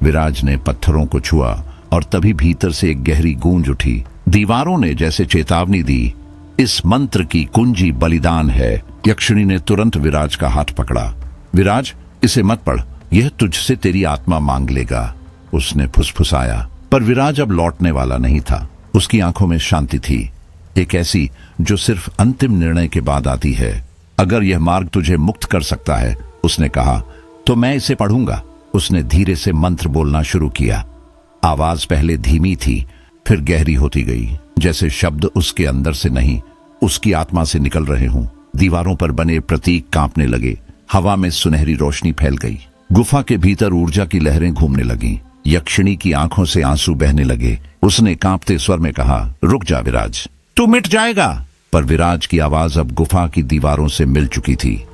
विराज ने पत्थरों को छुआ और तभी भीतर से एक गहरी गूंज उठी। दीवारों ने जैसे चेतावनी दी, इस मंत्र की कुंजी बलिदान है। यक्षिणी ने तुरंत विराज का हाथ पकड़ा। विराज, इसे मत पढ़, यह तुझसे तेरी आत्मा मांग लेगा, उसने फुसफुसाया। पर विराज अब लौटने वाला नहीं था। उसकी आंखों में शांति थी, एक ऐसी जो सिर्फ अंतिम निर्णय के बाद आती है। अगर यह मार्ग तुझे मुक्त कर सकता है, उसने कहा, तो मैं इसे पढ़ूंगा। उसने धीरे से मंत्र बोलना शुरू किया। आवाज पहले धीमी थी, फिर गहरी होती गई, जैसे शब्द उसके अंदर से नहीं, उसकी आत्मा से निकल रहे हों। दीवारों पर बने प्रतीक कांपने लगे। हवा में सुनहरी रोशनी फैल गई। गुफा के भीतर ऊर्जा की लहरें घूमने लगीं। यक्षिणी की आंखों से आंसू बहने लगे। उसने कांपते स्वर में कहा, रुक जा विराज, तू मिट जाएगा। पर विराज की आवाज अब गुफा की दीवारों से मिल चुकी थी।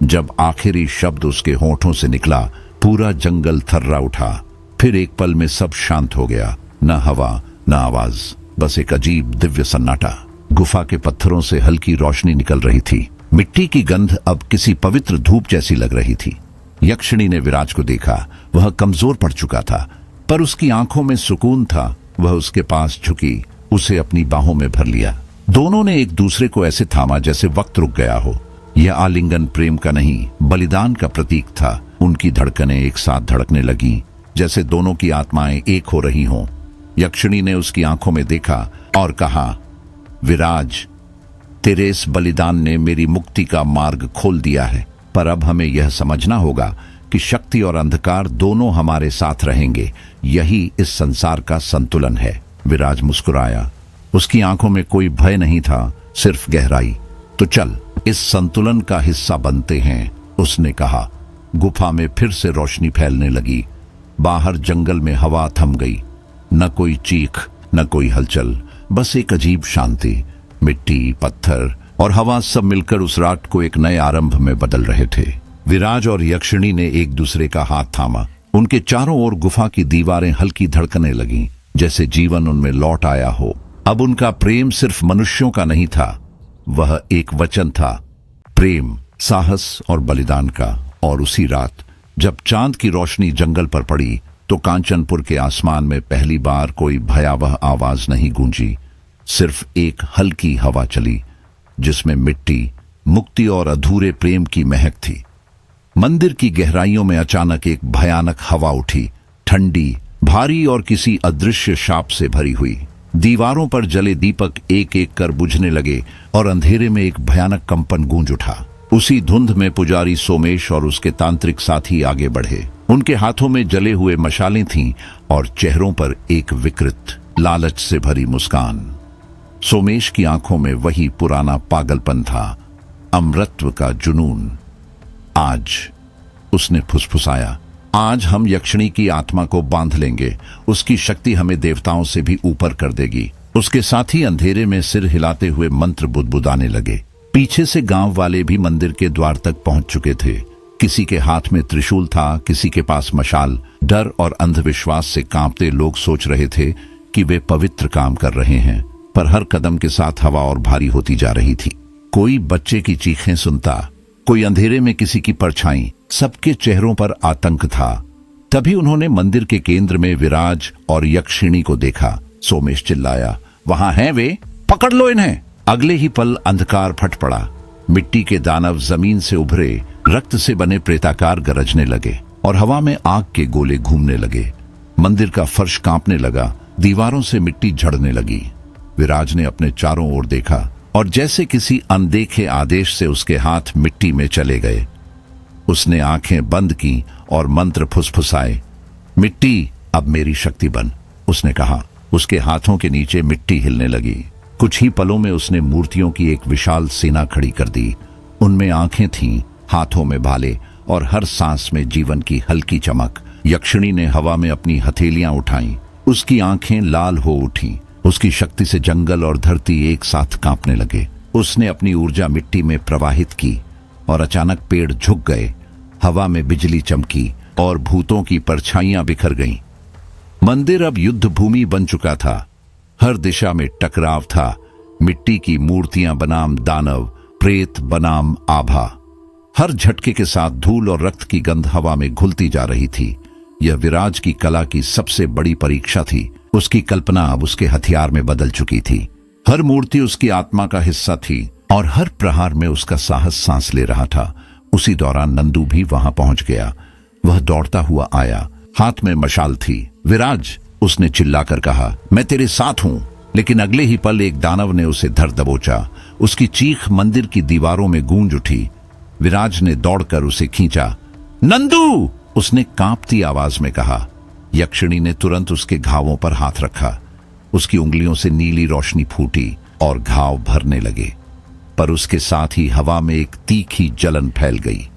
जब आखिरी शब्द उसके होठों से निकला, पूरा जंगल थर्रा उठा। फिर एक पल में सब शांत हो गया, न हवा न आवाज, बस एक अजीब दिव्य सन्नाटा। गुफा के पत्थरों से हल्की रोशनी निकल रही थी। मिट्टी की गंध अब किसी पवित्र धूप जैसी लग रही थी। यक्षिणी ने विराज को देखा। वह कमजोर पड़ चुका था, पर उसकी आंखों में सुकून था। वह उसके पास झुकी, उसे अपनी बाहों में भर लिया। दोनों ने एक दूसरे को ऐसे थामा जैसे वक्त रुक गया हो। यह आलिंगन प्रेम का नहीं, बलिदान का प्रतीक था। उनकी धड़कनें एक साथ धड़कने लगीं, जैसे दोनों की आत्माएं एक हो रही हों। यक्षिणी ने उसकी आंखों में देखा और कहा, विराज, तेरे इस बलिदान ने मेरी मुक्ति का मार्ग खोल दिया है, पर अब हमें यह समझना होगा कि शक्ति और अंधकार दोनों हमारे साथ रहेंगे। यही इस संसार का संतुलन है। विराज मुस्कुराया। उसकी आंखों में कोई भय नहीं था, सिर्फ गहराई। तो चल, इस संतुलन का हिस्सा बनते हैं, उसने कहा। गुफा में फिर से रोशनी फैलने लगी। बाहर जंगल में हवा थम गई। न कोई चीख, न कोई हलचल, बस एक अजीब शांति। मिट्टी, पत्थर और हवा सब मिलकर उस रात को एक नए आरंभ में बदल रहे थे। विराज और यक्षिणी ने एक दूसरे का हाथ थामा। उनके चारों ओर गुफा की दीवारें हल्की धड़कने लगीं, जैसे जीवन उनमें लौट आया हो। अब उनका प्रेम सिर्फ मनुष्यों का नहीं था, वह एक वचन था, प्रेम, साहस और बलिदान का। और उसी रात जब चांद की रोशनी जंगल पर पड़ी, तो कांचनपुर के आसमान में पहली बार कोई भयावह आवाज नहीं गूंजी। सिर्फ एक हल्की हवा चली, जिसमें मिट्टी, मुक्ति और अधूरे प्रेम की महक थी। मंदिर की गहराइयों में अचानक एक भयानक हवा उठी, ठंडी, भारी और किसी अदृश्य शाप से भरी हुई। दीवारों पर जले दीपक एक एक कर बुझने लगे और अंधेरे में एक भयानक कंपन गूंज उठा। उसी धुंध में पुजारी सोमेश और उसके तांत्रिक साथी आगे बढ़े। उनके हाथों में जले हुए मशालें थीं और चेहरों पर एक विकृत, लालच से भरी मुस्कान। सोमेश की आंखों में वही पुराना पागलपन था, अमरत्व का जुनून। आज, उसने फुसफुसाया, आज हम यक्षिणी की आत्मा को बांध लेंगे। उसकी शक्ति हमें देवताओं से भी ऊपर कर देगी। उसके साथी अंधेरे में सिर हिलाते हुए मंत्र बुदबुदाने लगे। पीछे से गांव वाले भी मंदिर के द्वार तक पहुंच चुके थे। किसी के हाथ में त्रिशूल था, किसी के पास मशाल। डर और अंधविश्वास से कांपते लोग सोच रहे थे कि वे पवित्र काम कर रहे हैं, पर हर कदम के साथ हवा और भारी होती जा रही थी। कोई बच्चे की चीखें सुनता, कोई अंधेरे में किसी की परछाई। सबके चेहरों पर आतंक था। तभी उन्होंने मंदिर के केंद्र में विराज और यक्षिणी को देखा। सोमेश चिल्लाया, वहां हैं वे, पकड़ लो इन्हें। अगले ही पल अंधकार फट पड़ा। मिट्टी के दानव जमीन से उभरे, रक्त से बने प्रेताकार गरजने लगे और हवा में आग के गोले घूमने लगे। मंदिर का फर्श कांपने लगा, दीवारों से मिट्टी झड़ने लगी। विराज ने अपने चारों ओर देखा और जैसे किसी अनदेखे आदेश से उसके हाथ मिट्टी में चले गए। उसने आंखें बंद की और मंत्र फुसफुसाए, मिट्टी अब मेरी शक्ति बन, उसने कहा। उसके हाथों के नीचे मिट्टी हिलने लगी। कुछ ही पलों में उसने मूर्तियों की एक विशाल सेना खड़ी कर दी। उनमें आंखें थीं, हाथों में भाले और हर सांस में जीवन की हल्की चमक। यक्षिणी ने हवा में अपनी हथेलियां उठाईं। उसकी आंखें लाल हो उठीं। उसकी शक्ति से जंगल और धरती एक साथ कांपने लगे। उसने अपनी ऊर्जा मिट्टी में प्रवाहित की और अचानक पेड़ झुक गए, हवा में बिजली चमकी और भूतों की परछाइयां बिखर गईं। मंदिर अब युद्ध भूमि बन चुका था। हर दिशा में टकराव था। मिट्टी की मूर्तियां बनाम दानव, प्रेत बनाम आभा। हर झटके के साथ धूल और रक्त की गंध हवा में घुलती जा रही थी। यह विराज की कला की सबसे बड़ी परीक्षा थी। उसकी कल्पना अब उसके हथियार में बदल चुकी थी। हर मूर्ति उसकी आत्मा का हिस्सा थी और हर प्रहार में उसका साहस सांस ले रहा था। उसी दौरान नंदू भी वहां पहुंच गया। वह दौड़ता हुआ आया, हाथ में मशाल थी। विराज, उसने चिल्लाकर कहा, मैं तेरे साथ हूं। लेकिन अगले ही पल एक दानव ने उसे धर दबोचा। उसकी चीख मंदिर की दीवारों में गूंज उठी। विराज ने दौड़कर उसे खींचा। नंदू, उसने कांपती आवाज में कहा। यक्षिणी ने तुरंत उसके घावों पर हाथ रखा। उसकी उंगलियों से नीली रोशनी फूटी और घाव भरने लगे, पर उसके साथ ही हवा में एक तीखी जलन फैल गई।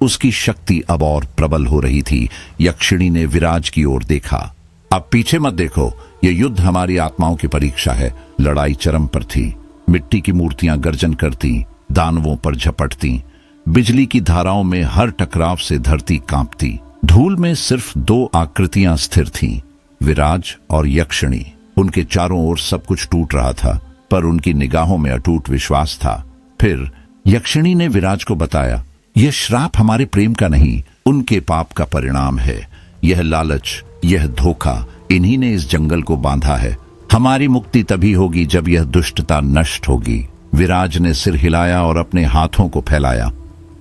उसकी शक्ति अब और प्रबल हो रही थी। यक्षिणी ने विराज की ओर देखा। अब पीछे मत देखो, यह युद्ध हमारी आत्माओं की परीक्षा है। लड़ाई चरम पर थी। मिट्टी की मूर्तियां गर्जन करती, दानवों पर झपटती। बिजली की धाराओं में हर टकराव से धरती कांपती। धूल में सिर्फ दो आकृतियां स्थिर थीं, विराज और यक्षिणी। उनके चारों ओर सब कुछ टूट रहा था, पर उनकी निगाहों में अटूट विश्वास था। फिर यक्षिणी ने विराज को बताया, यह श्राप हमारे प्रेम का नहीं, उनके पाप का परिणाम है। यह लालच, यह धोखा, इन्हीं ने इस जंगल को बांधा है। हमारी मुक्ति तभी होगी जब यह दुष्टता नष्ट होगी। विराज ने सिर हिलाया और अपने हाथों को फैलाया।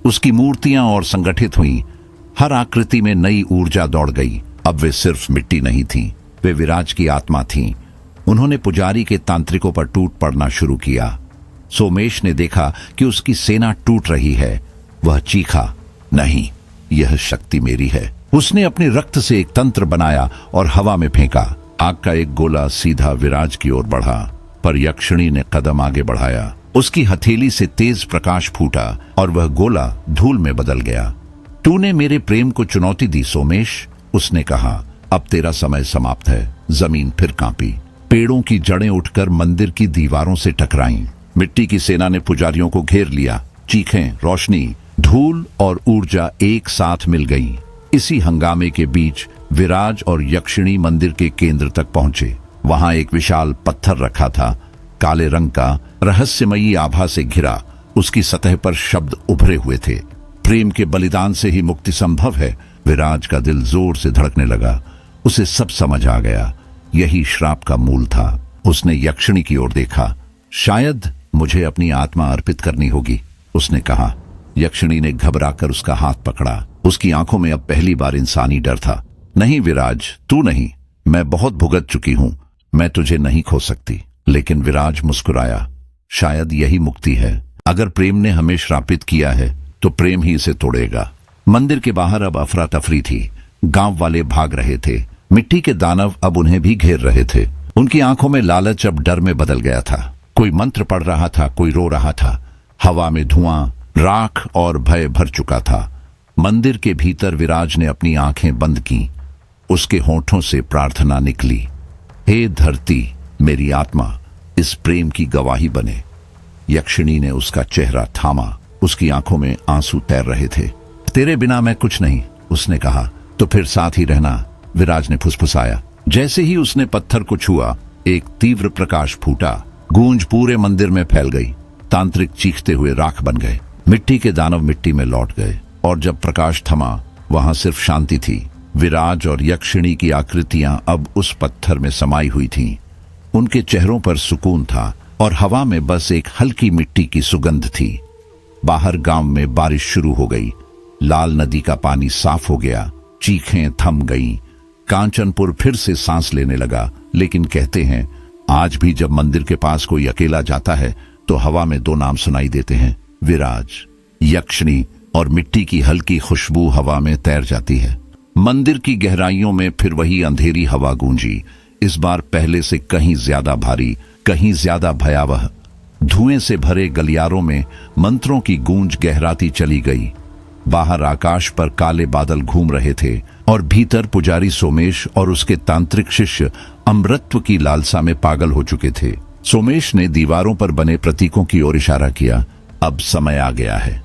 उसकी मूर्तियां और संगठित हुईं। हर आकृति में नई ऊर्जा दौड़ गई। अब वे सिर्फ मिट्टी नहीं थीं, वे विराज की आत्मा थीं। उन्होंने पुजारी के तांत्रिकों पर टूट पड़ना शुरू किया। सोमेश ने देखा कि उसकी सेना टूट रही है। वह चीखा, नहीं, यह शक्ति मेरी है। उसने अपने रक्त से एक तंत्र बनाया और हवा में फेंका। आग का एक गोला सीधा विराज की ओर बढ़ा, पर यक्षिणी ने कदम आगे बढ़ाया। उसकी हथेली से तेज प्रकाश फूटा और वह गोला धूल में बदल गया। तूने मेरे प्रेम को चुनौती दी सोमेश, उसने कहा। अब तेरा समय समाप्त है। जमीन फिर कांपी। पेड़ों की जड़ें उठकर मंदिर की दीवारों से टकराईं। मिट्टी की सेना ने पुजारियों को घेर लिया। चीखें, रोशनी, धूल और ऊर्जा एक साथ मिल गईं। इसी हंगामे के बीच विराज और यक्षिणी मंदिर के केंद्र तक पहुंचे। वहां एक विशाल पत्थर रखा था, काले रंग का, रहस्यमयी आभा से घिरा। उसकी सतह पर शब्द उभरे हुए थे, प्रेम के बलिदान से ही मुक्ति संभव है। विराज का दिल जोर से धड़कने लगा। उसे सब समझ आ गया। यही श्राप का मूल था। उसने यक्षिणी की ओर देखा। शायद मुझे अपनी आत्मा अर्पित करनी होगी, उसने कहा। यक्षिणी ने घबराकर उसका हाथ पकड़ा। उसकी आंखों में अब पहली बार इंसानी डर था। नहीं विराज, तू नहीं, मैं बहुत भुगत चुकी हूं। मैं तुझे नहीं खो सकती। लेकिन विराज मुस्कुराया। शायद यही मुक्ति है। अगर प्रेम ने हमें श्रापित किया है तो प्रेम ही इसे तोड़ेगा। मंदिर के बाहर अब अफरा तफरी थी। गांव वाले भाग रहे थे। मिट्टी के दानव अब उन्हें भी घेर रहे थे। उनकी आंखों में लालच अब डर में बदल गया था। कोई मंत्र पढ़ रहा था, कोई रो रहा था। हवा में धुआं, राख और भय भर चुका था। मंदिर के भीतर विराज ने अपनी आंखें बंद की। उसके होठों से प्रार्थना निकली, हे धरती, मेरी आत्मा इस प्रेम की गवाही बने। यक्षिणी ने उसका चेहरा थामा। उसकी आंखों में आंसू तैर रहे थे। तेरे बिना मैं कुछ नहीं, उसने कहा। तो फिर साथ ही रहना, विराज ने फुसफुसाया। जैसे ही उसने पत्थर को छुआ, एक तीव्र प्रकाश फूटा। गूंज पूरे मंदिर में फैल गई। तांत्रिक चीखते हुए राख बन गए। मिट्टी के दानव मिट्टी में लौट गए और जब प्रकाश थमा, वहां सिर्फ शांति थी। विराज और यक्षिणी की आकृतियां अब उस पत्थर में समाई हुई थीं। उनके चेहरों पर सुकून था और हवा में बस एक हल्की मिट्टी की सुगंध थी। बाहर गांव में बारिश शुरू हो गई। लाल नदी का पानी साफ हो गया। चीखें थम गईं। कांचनपुर फिर से सांस लेने लगा। लेकिन कहते हैं, आज भी जब मंदिर के पास कोई अकेला जाता है तो हवा में दो नाम सुनाई देते हैं, विराज, यक्षिणी, और मिट्टी की हल्की खुशबू हवा में तैर जाती है। मंदिर की गहराइयों में फिर वही अंधेरी हवा गूंजी, इस बार पहले से कहीं ज्यादा भारी, कहीं ज्यादा भयावह। धुएं से भरे गलियारों में मंत्रों की गूंज गहराती चली गई। बाहर आकाश पर काले बादल घूम रहे थे और भीतर पुजारी सोमेश और उसके तांत्रिक शिष्य अमृतत्व की लालसा में पागल हो चुके थे। सोमेश ने दीवारों पर बने प्रतीकों की ओर इशारा किया। अब समय आ गया है,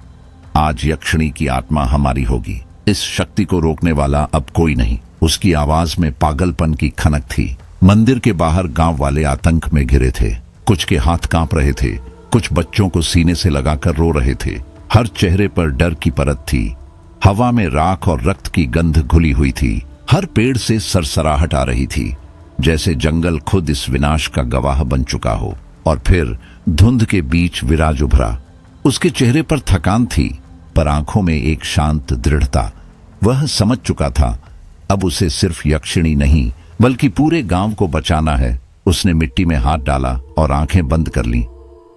आज यक्षिणी की आत्मा हमारी होगी। इस शक्ति को रोकने वाला अब कोई नहीं। उसकी आवाज में पागलपन की खनक थी। मंदिर के बाहर गांव वाले आतंक में घिरे थे। कुछ के हाथ कांप रहे थे, कुछ बच्चों को सीने से लगाकर रो रहे थे। हर चेहरे पर डर की परत थी। हवा में राख और रक्त की गंध घुली हुई थी। हर पेड़ से सरसराहट आ रही थी, जैसे जंगल खुद इस विनाश का गवाह बन चुका हो। और फिर धुंध के बीच विराज उभरा। उसके चेहरे पर थकान थी, पर आंखों में एक शांत दृढ़ता। वह समझ चुका था अब उसे सिर्फ यक्षिणी नहीं बल्कि पूरे गांव को बचाना है। उसने मिट्टी में हाथ डाला और आंखें बंद कर लीं।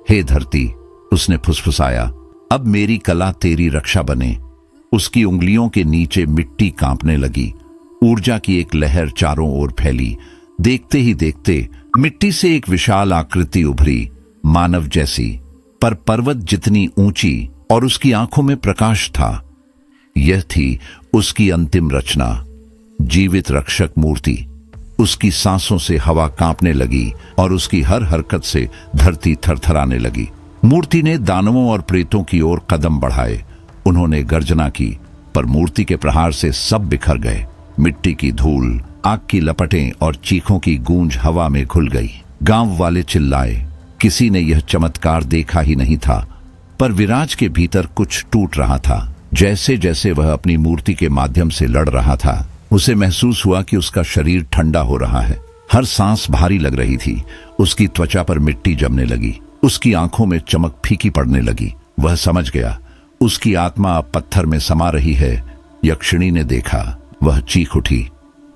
हे धरती, उसने फुसफुसाया, अब मेरी कला तेरी रक्षा बने। उसकी उंगलियों के नीचे मिट्टी कांपने लगी। ऊर्जा की एक लहर चारों ओर फैली। देखते ही देखते मिट्टी से एक विशाल आकृति उभरी, मानव जैसी, पर पर्वत जितनी ऊंची, और उसकी आंखों में प्रकाश था। यह थी उसकी अंतिम रचना, जीवित रक्षक मूर्ति। उसकी सांसों से हवा कांपने लगी और उसकी हर हरकत से धरती थरथराने लगी। मूर्ति ने दानवों और प्रेतों की ओर कदम बढ़ाए। उन्होंने गर्जना की, पर मूर्ति के प्रहार से सब बिखर गए। मिट्टी की धूल, आग की लपटें और चीखों की गूंज हवा में घुल गई। गांव वाले चिल्लाए। किसी ने यह चमत्कार देखा ही नहीं था, पर विराज के भीतर कुछ टूट रहा था। जैसे जैसे वह अपनी मूर्ति के माध्यम से लड़ रहा था, उसे महसूस हुआ कि उसका शरीर ठंडा हो रहा है। हर सांस भारी लग रही थी। उसकी त्वचा पर मिट्टी जमने लगी। उसकी आंखों में चमक फीकी पड़ने लगी। वह समझ गया, उसकी आत्मा अब पत्थर में समा रही है। यक्षिणी ने देखा। वह चीख उठी,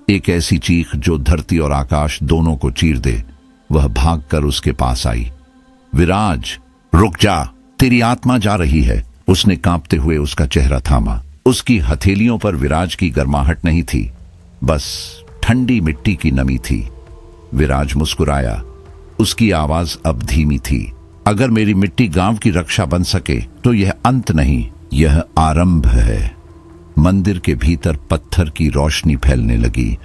एक ऐसी चीख जो धरती और आकाश दोनों को चीर दे। वह भागकर उसके पास आई। विराज, रुक जा, तेरी आत्मा जा रही है। उसने कांपते हुए उसका चेहरा थामा। उसकी हथेलियों पर विराज की गर्माहट नहीं थी, बस ठंडी मिट्टी की नमी थी। विराज मुस्कुराया। उसकी आवाज अब धीमी थी। अगर मेरी मिट्टी गांव की रक्षा बन सके तो यह अंत नहीं, यह आरंभ है। मंदिर के भीतर पत्थर की रोशनी फैलने लगी।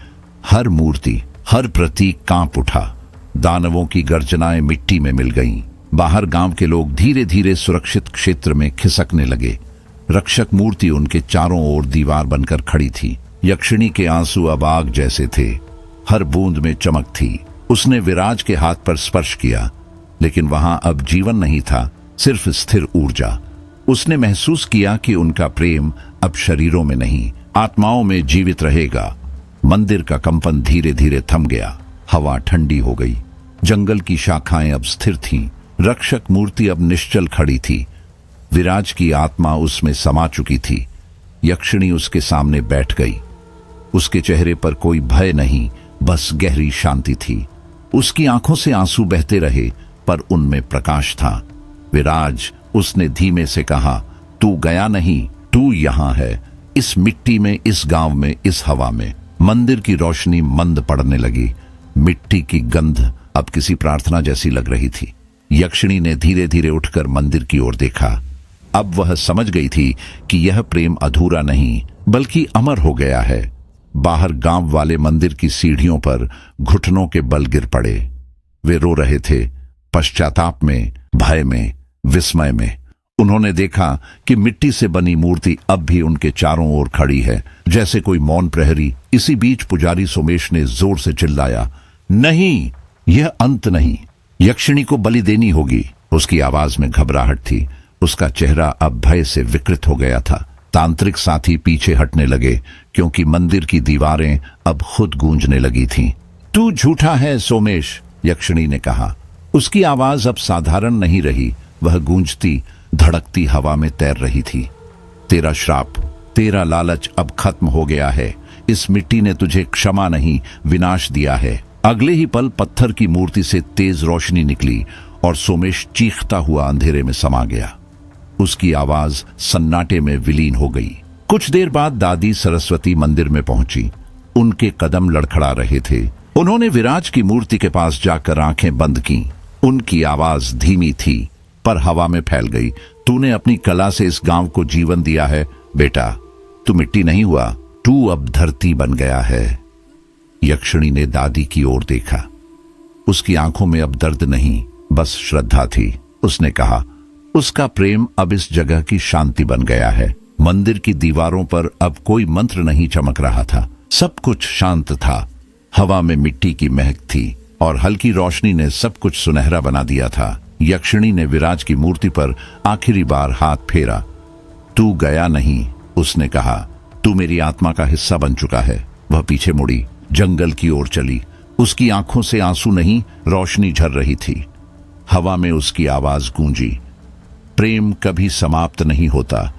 हर मूर्ति, हर प्रतीक कांप उठा। दानवों की गर्जनाएं मिट्टी में मिल गईं। बाहर गांव के लोग धीरे धीरे सुरक्षित क्षेत्र में खिसकने लगे। रक्षक मूर्ति उनके चारों ओर दीवार बनकर खड़ी थी। यक्षिणी के आंसू अब आग जैसे थे। हर बूंद में चमक थी। उसने विराज के हाथ पर स्पर्श किया, लेकिन वहां अब जीवन नहीं था, सिर्फ स्थिर ऊर्जा। उसने महसूस किया कि उनका प्रेम अब शरीरों में नहीं, आत्माओं में जीवित रहेगा। मंदिर का कंपन धीरे धीरे थम गया। हवा ठंडी हो गई। जंगल की शाखाएं अब स्थिर थीं। रक्षक मूर्ति अब निश्चल खड़ी थी। विराज की आत्मा उसमें समा चुकी थी। यक्षिणी उसके सामने बैठ गई। उसके चेहरे पर कोई भय नहीं, बस गहरी शांति थी। उसकी आंखों से आंसू बहते रहे, पर उनमें प्रकाश था। विराज, उसने धीमे से कहा, तू गया नहीं, तू यहां है, इस मिट्टी में, इस गांव में, इस हवा में। मंदिर की रोशनी मंद पड़ने लगी। मिट्टी की गंध अब किसी प्रार्थना जैसी लग रही थी। यक्षिणी ने धीरे धीरे उठकर मंदिर की ओर देखा। अब वह समझ गई थी कि यह प्रेम अधूरा नहीं बल्कि अमर हो गया है। बाहर गांव वाले मंदिर की सीढ़ियों पर घुटनों के बल गिर पड़े। वे रो रहे थे, पश्चाताप में, भय में, विस्मय में। उन्होंने देखा कि मिट्टी से बनी मूर्ति अब भी उनके चारों ओर खड़ी है, जैसे कोई मौन प्रहरी। इसी बीच पुजारी सोमेश ने जोर से चिल्लाया, नहीं, यह अंत नहीं, यक्षिणी को बलि देनी होगी। उसकी आवाज में घबराहट थी। उसका चेहरा अब भय से विकृत हो गया था। तांत्रिक साथी पीछे हटने लगे, क्योंकि मंदिर की दीवारें अब खुद गूंजने लगी थीं। तू झूठा है सोमेश, यक्षिणी ने कहा। उसकी आवाज अब साधारण नहीं रही, वह गूंजती, धड़कती हवा में तैर रही थी। तेरा श्राप, तेरा लालच अब खत्म हो गया है। इस मिट्टी ने तुझे क्षमा नहीं, विनाश दिया है। अगले ही पल पत्थर की मूर्ति से तेज रोशनी निकली और सोमेश चीखता हुआ अंधेरे में समा गया। उसकी आवाज सन्नाटे में विलीन हो गई। कुछ देर बाद दादी सरस्वती मंदिर में पहुंची। उनके कदम लड़खड़ा रहे थे। उन्होंने विराज की मूर्ति के पास जाकर आंखें बंद की। उनकी आवाज धीमी थी पर हवा में फैल गई। तूने अपनी कला से इस गांव को जीवन दिया है बेटा। तू मिट्टी नहीं हुआ, तू अब धरती बन गया है। यक्षिणी ने दादी की ओर देखा। उसकी आंखों में अब दर्द नहीं, बस श्रद्धा थी। उसने कहा, उसका प्रेम अब इस जगह की शांति बन गया है। मंदिर की दीवारों पर अब कोई मंत्र नहीं चमक रहा था। सब कुछ शांत था। हवा में मिट्टी की महक थी और हल्की रोशनी ने सब कुछ सुनहरा बना दिया था। यक्षिणी ने विराज की मूर्ति पर आखिरी बार हाथ फेरा। तू गया नहीं, उसने कहा। तू मेरी आत्मा का हिस्सा बन चुका है। वह पीछे मुड़ी, जंगल की ओर चली। उसकी आंखों से आंसू नहीं, रोशनी झर रही थी। हवा में उसकी आवाज गूंजी, प्रेम कभी समाप्त नहीं होता।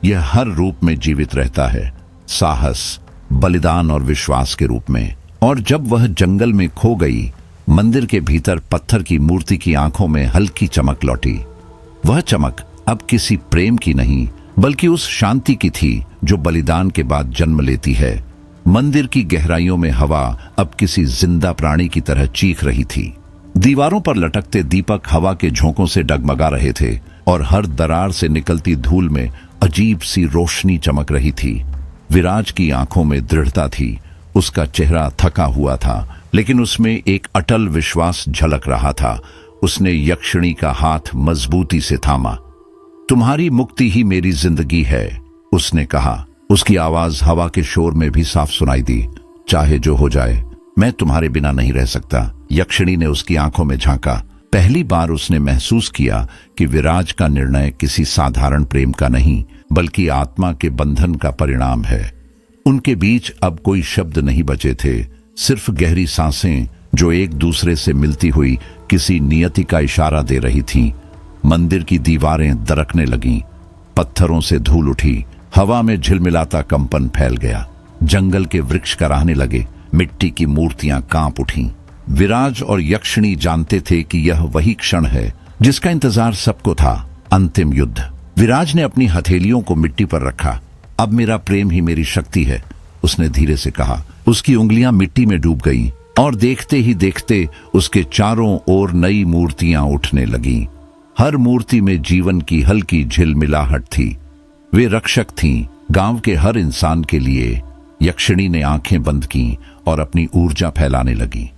यह हर रूप में जीवित रहता है, साहस, बलिदान और विश्वास के रूप में। और जब वह जंगल में खो गई, मंदिर के भीतर पत्थर की मूर्ति की आंखों में हल्की चमक लौटी। वह चमक अब किसी प्रेम की नहीं, बल्कि उस शांति की थी जो बलिदान के बाद जन्म लेती है। मंदिर की गहराइयों में हवा अब किसी जिंदा प्राणी की तरह चीख रही थी। दीवारों पर लटकते दीपक हवा के झोंकों से डगमगा रहे थे और हर दरार से निकलती धूल में अजीब सी रोशनी चमक रही थी। विराज की आंखों में दृढ़ता थी। उसका चेहरा थका हुआ था, लेकिन उसमें एक अटल विश्वास झलक रहा था। उसने यक्षिणी का हाथ मजबूती से थामा। तुम्हारी मुक्ति ही मेरी जिंदगी है, उसने कहा। उसकी आवाज हवा के शोर में भी साफ सुनाई दी। चाहे जो हो जाए, मैं तुम्हारे बिना नहीं रह सकता। यक्षिणी ने उसकी आंखों में झांका। पहली बार उसने महसूस किया कि विराज का निर्णय किसी साधारण प्रेम का नहीं, बल्कि आत्मा के बंधन का परिणाम है। उनके बीच अब कोई शब्द नहीं बचे थे, सिर्फ गहरी सांसें जो एक दूसरे से मिलती हुई किसी नियति का इशारा दे रही थीं। मंदिर की दीवारें दरकने लगीं, पत्थरों से धूल उठी, हवा में झिलमिलाता कंपन फैल गया। जंगल के वृक्ष कराहने लगे, मिट्टी की मूर्तियां कांप उठीं। विराज और यक्षिणी जानते थे कि यह वही क्षण है जिसका इंतजार सबको था, अंतिम युद्ध। विराज ने अपनी हथेलियों को मिट्टी पर रखा। अब मेरा प्रेम ही मेरी शक्ति है, उसने धीरे से कहा। उसकी उंगलियां मिट्टी में डूब गईं और देखते ही देखते उसके चारों ओर नई मूर्तियां उठने लगीं। हर मूर्ति में जीवन की हल्की झिलमिलाहट थी। वे रक्षक थीं, गांव के हर इंसान के लिए। यक्षिणी ने आंखें बंद की और अपनी ऊर्जा फैलाने लगी।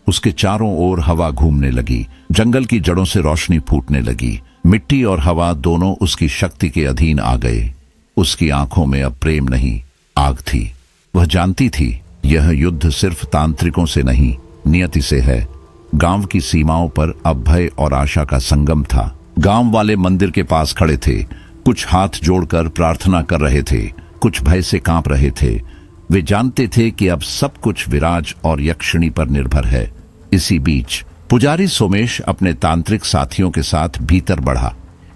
उसके चारों ओर हवा घूमने लगी, जंगल की जड़ों से रोशनी फूटने लगी। मिट्टी और हवा दोनों उसकी शक्ति के अधीन आ गए। उसकी आंखों में अब प्रेम नहीं, आग थी। वह जानती थी यह युद्ध सिर्फ तांत्रिकों से नहीं, नियति से है। गांव की सीमाओं पर अब भय और आशा का संगम था। गांव वाले मंदिर के पास खड़े थे, कुछ हाथ जोड़कर प्रार्थना कर रहे थे, कुछ भय से कांप रहे थे। वे जानते थे कि अब सब कुछ विराज और यक्षिणी पर निर्भर है। इसी बीच पुजारी सोमेश अपने तांत्रिक साथियों के साथ भीतर बढ़ा।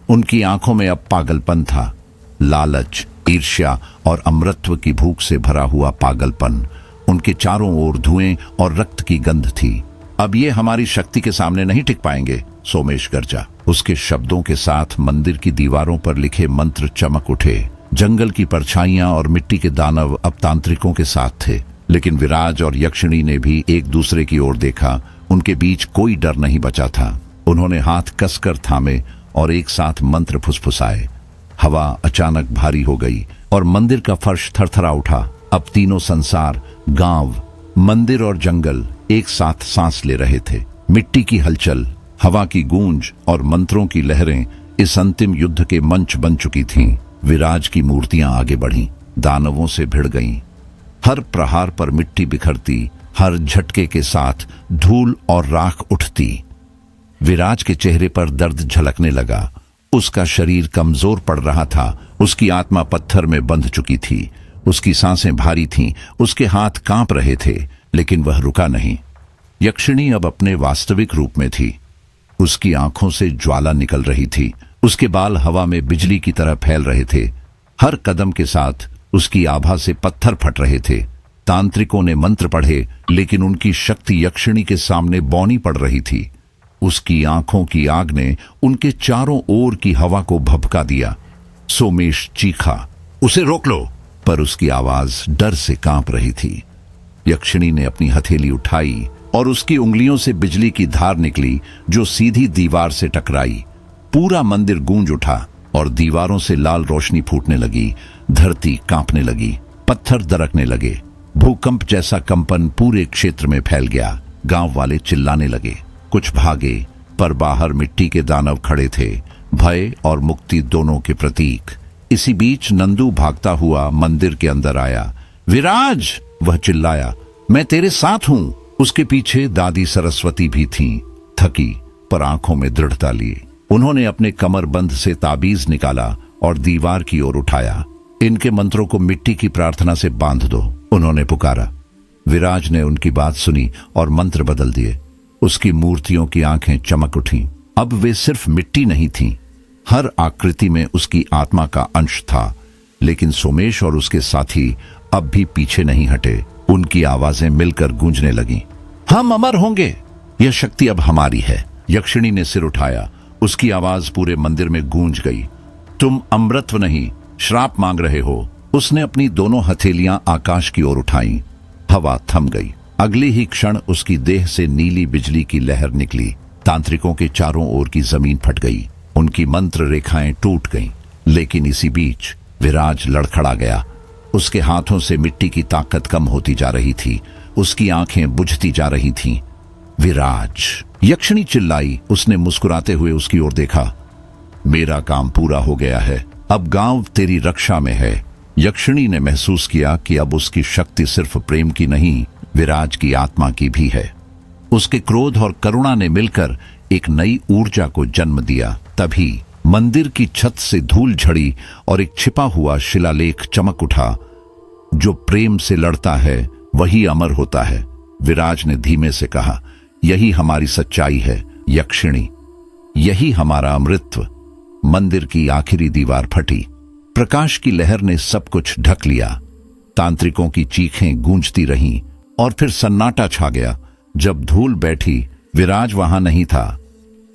उनकी आंखों में अब पागलपन था, लालच, ईर्ष्या और अमृतत्व की भूख से भरा हुआ पागलपन। उनके चारों ओर धुएं और रक्त की गंध थी। अब ये हमारी शक्ति के सामने नहीं टिक पाएंगे, सोमेश गर्जा। उसके शब्दों के साथ मंदिर की दीवारों पर लिखे मंत्र चमक उठे। जंगल की परछाइयां और मिट्टी के दानव अब तांत्रिकों के साथ थे, लेकिन विराज और यक्षिणी ने भी एक दूसरे की ओर देखा। उनके बीच कोई डर नहीं बचा था। उन्होंने हाथ कसकर थामे और एक साथ मंत्र फुसफुसाए। हवा अचानक भारी हो गई और मंदिर का फर्श थरथरा उठा। अब तीनों संसार, गांव, मंदिर और जंगल एक साथ सांस ले रहे थे। मिट्टी की हलचल, हवा की गूंज और मंत्रों की लहरें इस अंतिम युद्ध के मंच बन चुकी थीं। विराज की मूर्तियां आगे बढ़ीं, दानवों से भिड़ गईं। हर प्रहार पर मिट्टी बिखरती, हर झटके के साथ धूल और राख उठती। विराज के चेहरे पर दर्द झलकने लगा। उसका शरीर कमजोर पड़ रहा था। उसकी आत्मा पत्थर में बंध चुकी थी। उसकी सांसें भारी थीं, उसके हाथ कांप रहे थे, लेकिन वह रुका नहीं। यक्षिणी अब अपने वास्तविक रूप में थी। उसकी आंखों से ज्वाला निकल रही थी। उसके बाल हवा में बिजली की तरह फैल रहे थे। हर कदम के साथ उसकी आभा से पत्थर फट रहे थे। तांत्रिकों ने मंत्र पढ़े, लेकिन उनकी शक्ति यक्षिणी के सामने बौनी पड़ रही थी। उसकी आंखों की आग ने उनके चारों ओर की हवा को भभका दिया। सोमेश चीखा, उसे रोक लो। पर उसकी आवाज डर से कांप रही थी। यक्षिणी ने अपनी हथेली उठाई और उसकी उंगलियों से बिजली की धार निकली जो सीधी दीवार से टकराई। पूरा मंदिर गूंज उठा और दीवारों से लाल रोशनी फूटने लगी। धरती कांपने लगी, पत्थर दरकने लगे। भूकंप जैसा कंपन पूरे क्षेत्र में फैल गया। गांव वाले चिल्लाने लगे। कुछ भागे, पर बाहर मिट्टी के दानव खड़े थे, भय और मुक्ति दोनों के प्रतीक। इसी बीच नंदू भागता हुआ मंदिर के अंदर आया। विराज, वह चिल्लाया, मैं तेरे साथ हूं। उसके पीछे दादी सरस्वती भी थीं, थकी पर आंखों में दृढ़ता लिए। उन्होंने अपने कमरबंद से ताबीज निकाला और दीवार की ओर उठाया। इनके मंत्रों को मिट्टी की प्रार्थना से बांध दो, उन्होंने पुकारा। विराज ने उनकी बात सुनी और मंत्र बदल दिए। उसकी मूर्तियों की आंखें चमक उठीं। अब वे सिर्फ मिट्टी नहीं थीं, हर आकृति में उसकी आत्मा का अंश था। लेकिन सोमेश और उसके साथी अब भी पीछे नहीं हटे। उनकी आवाजें मिलकर गूंजने लगीं। हम अमर होंगे, यह शक्ति अब हमारी है। यक्षिणी ने सिर उठाया। उसकी आवाज पूरे मंदिर में गूंज गई। तुम अमृतत्व नहीं, श्राप मांग रहे हो। उसने अपनी दोनों हथेलियां आकाश की ओर उठाईं। हवा थम गई। अगले ही क्षण उसकी देह से नीली बिजली की लहर निकली। तांत्रिकों के चारों ओर की जमीन फट गई। उनकी मंत्र रेखाएं टूट गईं। लेकिन इसी बीच विराज लड़खड़ा गया। उसके हाथों से मिट्टी की ताकत कम होती जा रही थी। उसकी आंखें बुझती जा रही थीं। विराज, यक्षिणी चिल्लाई। उसने मुस्कुराते हुए उसकी ओर देखा। मेरा काम पूरा हो गया है, अब गांव तेरी रक्षा में है। यक्षिणी ने महसूस किया कि अब उसकी शक्ति सिर्फ प्रेम की नहीं, विराज की आत्मा की भी है। उसके क्रोध और करुणा ने मिलकर एक नई ऊर्जा को जन्म दिया। तभी मंदिर की छत से धूल झड़ी और एक छिपा हुआ शिलालेख चमक उठा। जो प्रेम से लड़ता है वही अमर होता है। विराज ने धीमे से कहा, यही हमारी सच्चाई है यक्षिणी, यही हमारा अमृतत्व। मंदिर की आखिरी दीवार फटी। प्रकाश की लहर ने सब कुछ ढक लिया। तांत्रिकों की चीखें गूंजती रहीं और फिर सन्नाटा छा गया। जब धूल बैठी, विराज वहां नहीं था।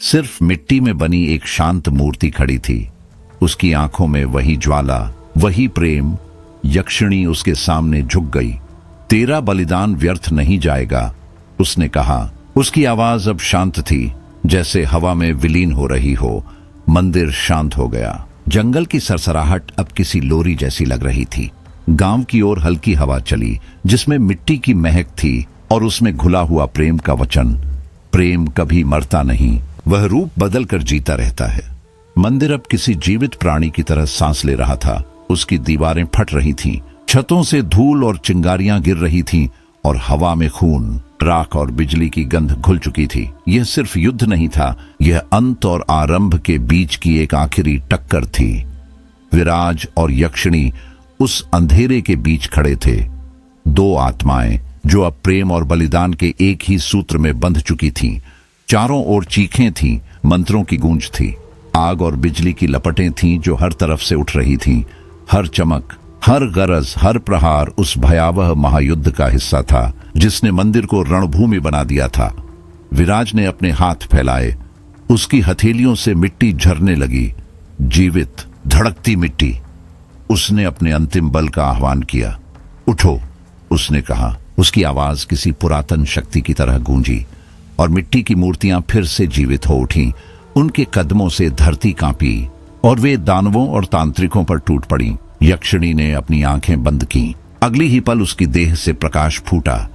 सिर्फ मिट्टी में बनी एक शांत मूर्ति खड़ी थी। उसकी आंखों में वही ज्वाला, वही प्रेम। यक्षिणी उसके सामने झुक गई। तेरा बलिदान व्यर्थ नहीं जाएगा, उसने कहा। उसकी आवाज अब शांत थी, जैसे हवा में विलीन हो रही हो। मंदिर शांत हो गया। जंगल की सरसराहट अब किसी लोरी जैसी लग रही थी। गांव की ओर हल्की हवा चली, जिसमें मिट्टी की महक थी और उसमें घुला हुआ प्रेम का वचन। प्रेम कभी मरता नहीं, वह रूप बदल कर जीता रहता है। मंदिर अब किसी जीवित प्राणी की तरह सांस ले रहा था। उसकी दीवारें फट रही थीं, छतों से धूल और चिंगारियां गिर रही थीं और हवा में खून, राख और बिजली की गंध घुल चुकी थी। यह सिर्फ युद्ध नहीं था, यह अंत और आरंभ के बीच की एक आखिरी टक्कर थी। विराज और यक्षिणी उस अंधेरे के बीच खड़े थे। दो आत्माएं जो अब प्रेम और बलिदान के एक ही सूत्र में बंध चुकी थीं। चारों ओर चीखें थीं, मंत्रों की गूंज थी। आग और बिजली की लपटें थीं जो हर तरफ से उठ रही थीं। हर चमक, हर गरज, हर प्रहार उस भयावह महायुद्ध का हिस्सा था जिसने मंदिर को रणभूमि बना दिया था। विराज ने अपने हाथ फैलाए। उसकी हथेलियों से मिट्टी झरने लगी, जीवित, धड़कती मिट्टी। उसने अपने अंतिम बल का आह्वान किया। उठो, उसने कहा। उसकी आवाज किसी पुरातन शक्ति की तरह गूंजी और मिट्टी की मूर्तियां फिर से जीवित हो उठीं। उनके कदमों से धरती कांपी और वे दानवों और तांत्रिकों पर टूट पड़ी। यक्षिणी ने अपनी आंखें बंद की। अगली ही पल उसकी देह से प्रकाश फूटा।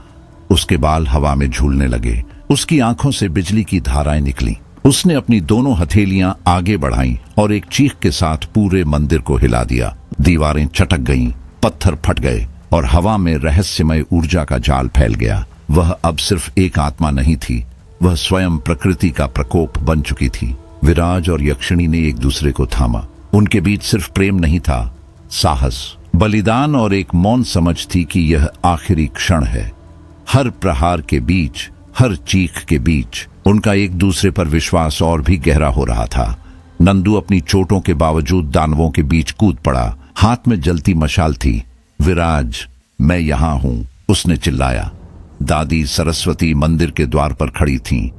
उसके बाल हवा में झूलने लगे। उसकी आंखों से बिजली की धाराएं निकली। उसने अपनी दोनों हथेलियां आगे बढ़ाईं और एक चीख के साथ पूरे मंदिर को हिला दिया। दीवारें चटक गईं, पत्थर फट गए और हवा में रहस्यमय ऊर्जा का जाल फैल गया। वह अब सिर्फ एक आत्मा नहीं थी, वह स्वयं प्रकृति का प्रकोप बन चुकी थी। विराज और यक्षिणी ने एक दूसरे को थामा। उनके बीच सिर्फ प्रेम नहीं था, साहस, बलिदान और एक मौन समझ थी कि यह आखिरी क्षण है। हर प्रहार के बीच, हर चीख के बीच उनका एक दूसरे पर विश्वास और भी गहरा हो रहा था। नंदू अपनी चोटों के बावजूद दानवों के बीच कूद पड़ा। हाथ में जलती मशाल थी। विराज, मैं यहां हूं, उसने चिल्लाया। दादी सरस्वती मंदिर के द्वार पर खड़ी थीं।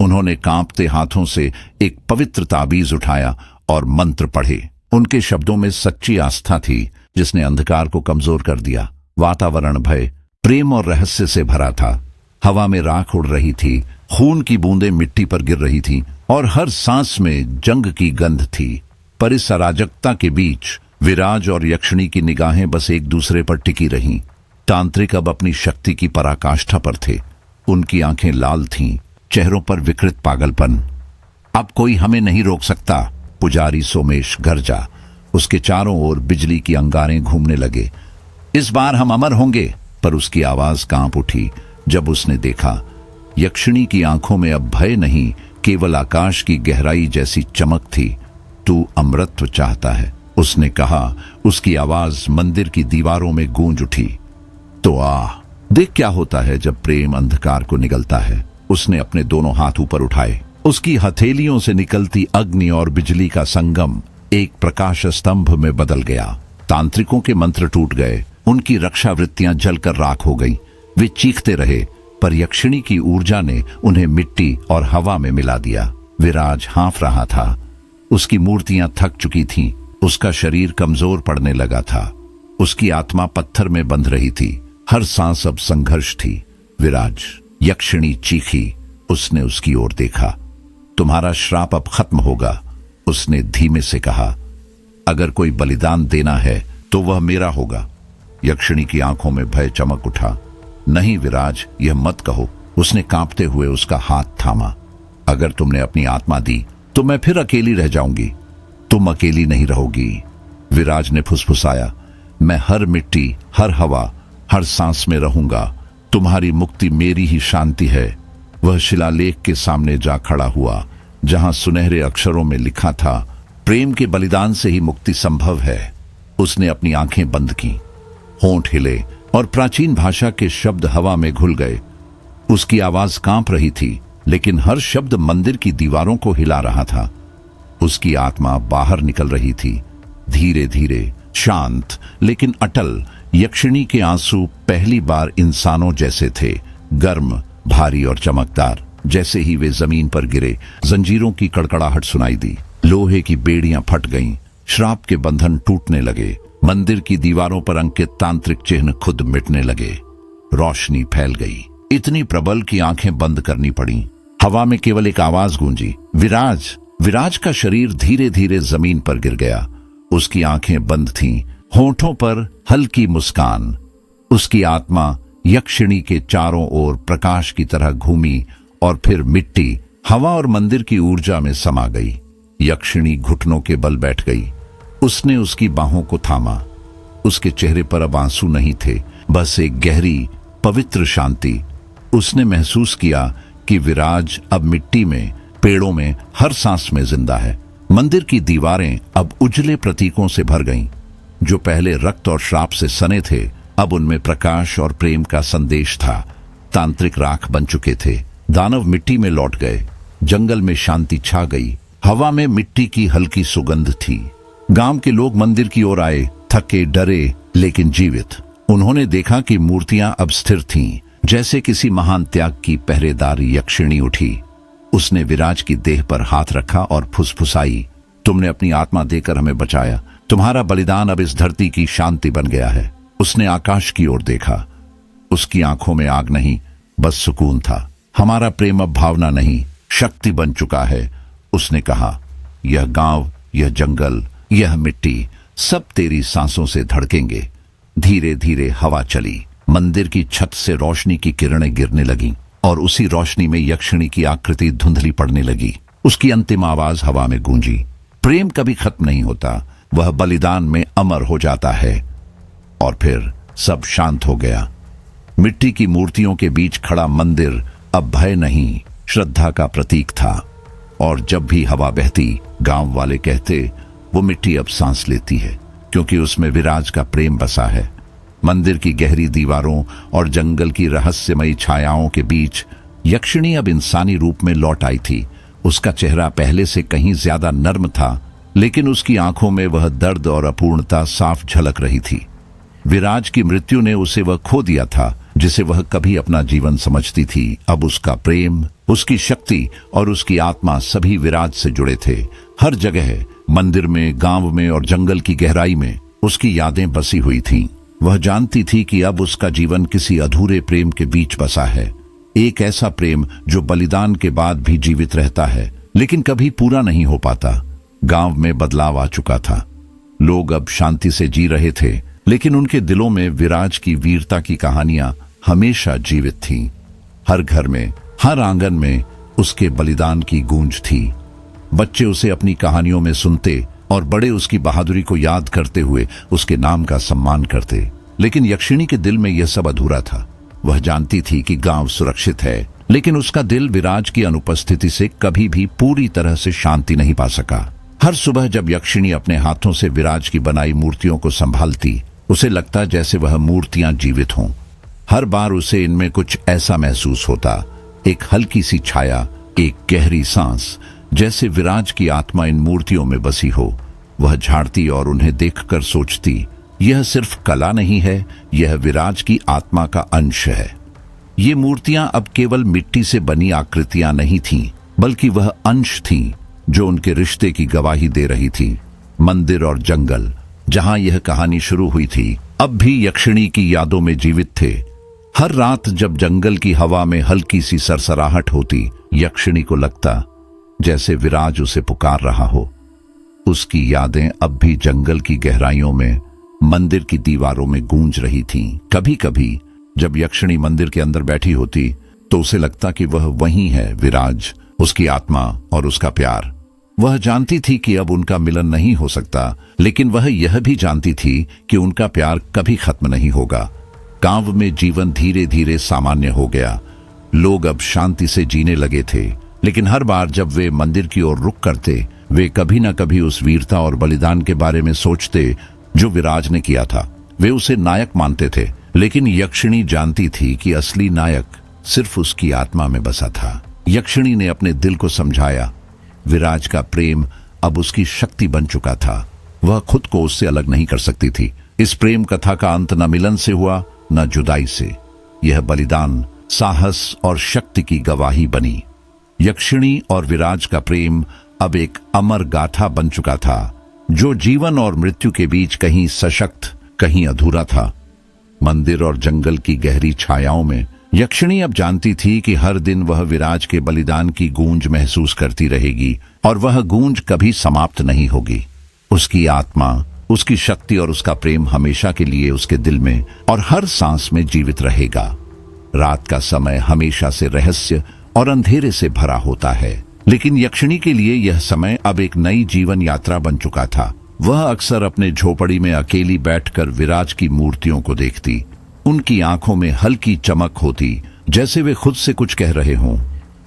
उन्होंने कांपते हाथों से एक पवित्र ताबीज उठाया और मंत्र पढ़े। उनके शब्दों में सच्ची आस्था थी। जिसने अंधकार को कमजोर कर दिया। वातावरण भय, प्रेम और रहस्य से भरा था। हवा में राख उड़ रही थी, खून की बूंदें मिट्टी पर गिर रही थीं और हर सांस में जंग की गंध थी। पर इस अराजकता के बीच विराज और यक्षिणी की निगाहें बस एक दूसरे पर टिकी रहीं। तांत्रिक अब अपनी शक्ति की पराकाष्ठा पर थे। उनकी आंखें लाल थीं, चेहरों पर विकृत पागलपन। अब कोई हमें नहीं रोक सकता, पुजारी सोमेश गरजा। उसके चारों ओर बिजली की अंगारें घूमने लगे। इस बार हम अमर होंगे। पर उसकी आवाज कांप उठी जब उसने देखा यक्षिणी की आंखों में अब भय नहीं, केवल आकाश की गहराई जैसी चमक थी। तू अमरत्व चाहता है, उसने कहा। उसकी आवाज मंदिर की दीवारों में गूंज उठी। तो देख क्या होता है जब प्रेम अंधकार को निगलता है। उसने अपने दोनों हाथ ऊपर उठाए। उसकी हथेलियों से निकलती अग्नि और बिजली का संगम एक प्रकाश स्तंभ में बदल गया। तांत्रिकों के मंत्र टूट गए, उनकी रक्षा वृत्तियां जलकर राख हो गईं। वे चीखते रहे, पर यक्षिणी की ऊर्जा ने उन्हें मिट्टी और हवा में मिला दिया। विराज हाँफ रहा था, उसकी मूर्तियां थक चुकी थीं, उसका शरीर कमजोर पड़ने लगा था। उसकी आत्मा पत्थर में बंध रही थी, हर सांस अब संघर्ष थी। विराज, यक्षिणी चीखी। उसने उसकी ओर देखा। तुम्हारा श्राप अब खत्म होगा, उसने धीमे से कहा। अगर कोई बलिदान देना है तो वह मेरा होगा। यक्षिणी की आंखों में भय चमक उठा। नहीं विराज, यह मत कहो, उसने कांपते हुए उसका हाथ थामा। अगर तुमने अपनी आत्मा दी तो मैं फिर अकेली रह जाऊंगी। तुम अकेली नहीं रहोगी, विराज ने फुसफुसाया। मैं हर मिट्टी, हर हवा, हर सांस में रहूंगा। तुम्हारी मुक्ति मेरी ही शांति है। वह शिलालेख के सामने जा खड़ा हुआ, जहां सुनहरे अक्षरों में लिखा था, प्रेम के बलिदान से ही मुक्ति संभव है। उसने अपनी आंखें बंद की, होंठ हिले और प्राचीन भाषा के शब्द हवा में घुल गए। उसकी आवाज कांप रही थी, लेकिन हर शब्द मंदिर की दीवारों को हिला रहा था। उसकी आत्मा बाहर निकल रही थी, धीरे धीरे, शांत लेकिन अटल। यक्षिणी के आंसू पहली बार इंसानों जैसे थे, गर्म, भारी और चमकदार। जैसे ही वे जमीन पर गिरे, जंजीरों की कड़कड़ाहट सुनाई दी, लोहे की बेड़ियां फट गईं, श्राप के बंधन टूटने लगे। मंदिर की दीवारों पर अंकित तांत्रिक चिन्ह खुद मिटने लगे। रोशनी फैल गई, इतनी प्रबल कि आंखें बंद करनी पड़ी। हवा में केवल एक आवाज गूंजी, विराज। विराज का शरीर धीरे धीरे जमीन पर गिर गया। उसकी आंखें बंद थीं, होंठों पर हल्की मुस्कान। उसकी आत्मा यक्षिणी के चारों ओर प्रकाश की तरह घूमी और फिर मिट्टी, हवा और मंदिर की ऊर्जा में समा गई। यक्षिणी घुटनों के बल बैठ गई। उसने उसकी बाहों को थामा। उसके चेहरे पर अब आंसू नहीं थे, बस एक गहरी, पवित्र शांति। उसने महसूस किया कि विराज अब मिट्टी में, पेड़ों में, हर सांस में जिंदा है। मंदिर की दीवारें अब उजले प्रतीकों से भर गईं। जो पहले रक्त और श्राप से सने थे, अब उनमें प्रकाश और प्रेम का संदेश था। तांत्रिक राख बन चुके थे, दानव मिट्टी में लौट गए, जंगल में शांति छा गई, हवा में मिट्टी की हल्की सुगंध थी। गांव के लोग मंदिर की ओर आए, थके, डरे लेकिन जीवित। उन्होंने देखा कि मूर्तियां अब स्थिर थीं, जैसे किसी महान त्याग की पहरेदार यक्षिणी उठी। उसने विराज की देह पर हाथ रखा और फुसफुसाई, तुमने अपनी आत्मा देकर हमें बचाया। तुम्हारा बलिदान अब इस धरती की शांति बन गया है। उसने आकाश की ओर देखा। उसकी आंखों में आग नहीं, बस सुकून था। हमारा प्रेम अब भावना नहीं, शक्ति बन चुका है। उसने कहा, यह गांव, यह जंगल, यह मिट्टी, सब तेरी सांसों से धड़केंगे। धीरे धीरे हवा चली, मंदिर की छत से रोशनी की किरणें गिरने लगीं और उसी रोशनी में यक्षिणी की आकृति धुंधली पड़ने लगी। उसकी अंतिम आवाज हवा में गूंजी, प्रेम कभी खत्म नहीं होता, वह बलिदान में अमर हो जाता है। और फिर सब शांत हो गया। मिट्टी की मूर्तियों के बीच खड़ा मंदिर अब भय नहीं, श्रद्धा का प्रतीक था। और जब भी हवा बहती, गांव वाले कहते, वो मिट्टी अब सांस लेती है, क्योंकि उसमें विराज का प्रेम बसा है। मंदिर की गहरी दीवारों और जंगल की रहस्यमयी छायाओं के बीच यक्षिणी अब इंसानी रूप में लौट आई थी। उसका चेहरा पहले से कहीं ज्यादा नर्म था, लेकिन उसकी आंखों में वह दर्द और अपूर्णता साफ झलक रही थी। विराज की मृत्यु ने उसे वह खो दिया था जिसे वह कभी अपना जीवन समझती थी। अब उसका प्रेम, उसकी शक्ति और उसकी आत्मा सभी विराज से जुड़े थे। हर जगह, मंदिर में, गांव में और जंगल की गहराई में उसकी यादें बसी हुई थीं। वह जानती थी कि अब उसका जीवन किसी अधूरे प्रेम के बीच बसा है, एक ऐसा प्रेम जो बलिदान के बाद भी जीवित रहता है लेकिन कभी पूरा नहीं हो पाता। गांव में बदलाव आ चुका था। लोग अब शांति से जी रहे थे, लेकिन उनके दिलों में विराज की वीरता की कहानियां हमेशा जीवित थीं। हर घर में, हर आंगन में उसके बलिदान की गूंज थी। बच्चे उसे अपनी कहानियों में सुनते और बड़े उसकी बहादुरी को याद करते हुए उसके नाम का सम्मान करते। लेकिन यक्षिणी के दिल में यह सब अधूरा था। वह जानती थी कि गांव सुरक्षित है, लेकिन उसका दिल विराज की अनुपस्थिति से कभी भी पूरी तरह से शांति नहीं पा सका। हर सुबह जब यक्षिणी अपने हाथों से विराज की बनाई मूर्तियों को संभालती, उसे लगता जैसे वह मूर्तियां जीवित हों। हर बार उसे इनमें कुछ ऐसा महसूस होता, एक हल्की सी छाया, एक गहरी सांस, जैसे विराज की आत्मा इन मूर्तियों में बसी हो। वह झाड़ती और उन्हें देखकर सोचती, यह सिर्फ कला नहीं है, यह विराज की आत्मा का अंश है। ये मूर्तियां अब केवल मिट्टी से बनी आकृतियां नहीं थीं, बल्कि वह अंश थीं जो उनके रिश्ते की गवाही दे रही थी। मंदिर और जंगल, जहां यह कहानी शुरू हुई थी, अब भी यक्षिणी की यादों में जीवित थे। हर रात जब जंगल की हवा में हल्की सी सरसराहट होती, यक्षिणी को लगता जैसे विराज उसे पुकार रहा हो। उसकी यादें अब भी जंगल की गहराइयों में, मंदिर की दीवारों में गूंज रही थीं। कभी कभी जब यक्षिणी मंदिर के अंदर बैठी होती तो उसे लगता कि वह वही है, विराज, उसकी आत्मा और उसका प्यार। वह जानती थी कि अब उनका मिलन नहीं हो सकता, लेकिन वह यह भी जानती थी कि उनका प्यार कभी खत्म नहीं होगा। गांव में जीवन धीरे धीरे सामान्य हो गया। लोग अब शांति से जीने लगे थे, लेकिन हर बार जब वे मंदिर की ओर रुख करते, वे कभी न कभी उस वीरता और बलिदान के बारे में सोचते जो विराज ने किया था। वे उसे नायक मानते थे, लेकिन यक्षिणी जानती थी कि असली नायक सिर्फ उसकी आत्मा में बसा था। यक्षिणी ने अपने दिल को समझाया, विराज का प्रेम अब उसकी शक्ति बन चुका था। वह खुद को उससे अलग नहीं कर सकती थी। इस प्रेम कथा का अंत न मिलन से हुआ, न जुदाई से। यह बलिदान, साहस और शक्ति की गवाही बनी। यक्षिणी और विराज का प्रेम अब एक अमर गाथा बन चुका था, जो जीवन और मृत्यु के बीच कहीं सशक्त, कहीं अधूरा था। मंदिर और जंगल की गहरी छायाओं में यक्षिणी अब जानती थी कि हर दिन वह विराज के बलिदान की गूंज महसूस करती रहेगी, और वह गूंज कभी समाप्त नहीं होगी। उसकी आत्मा, उसकी शक्ति और उसका प्रेम हमेशा के लिए उसके दिल में और हर सांस में जीवित रहेगा। रात का समय हमेशा से रहस्य और अंधेरे से भरा होता है, लेकिन यक्षिणी के लिए यह समय अब एक नई जीवन यात्रा बन चुका था। वह अक्सर अपने झोपड़ी में अकेली बैठकर विराज की मूर्तियों को देखती। उनकी आंखों में हल्की चमक होती, जैसे वे खुद से कुछ कह रहे हों।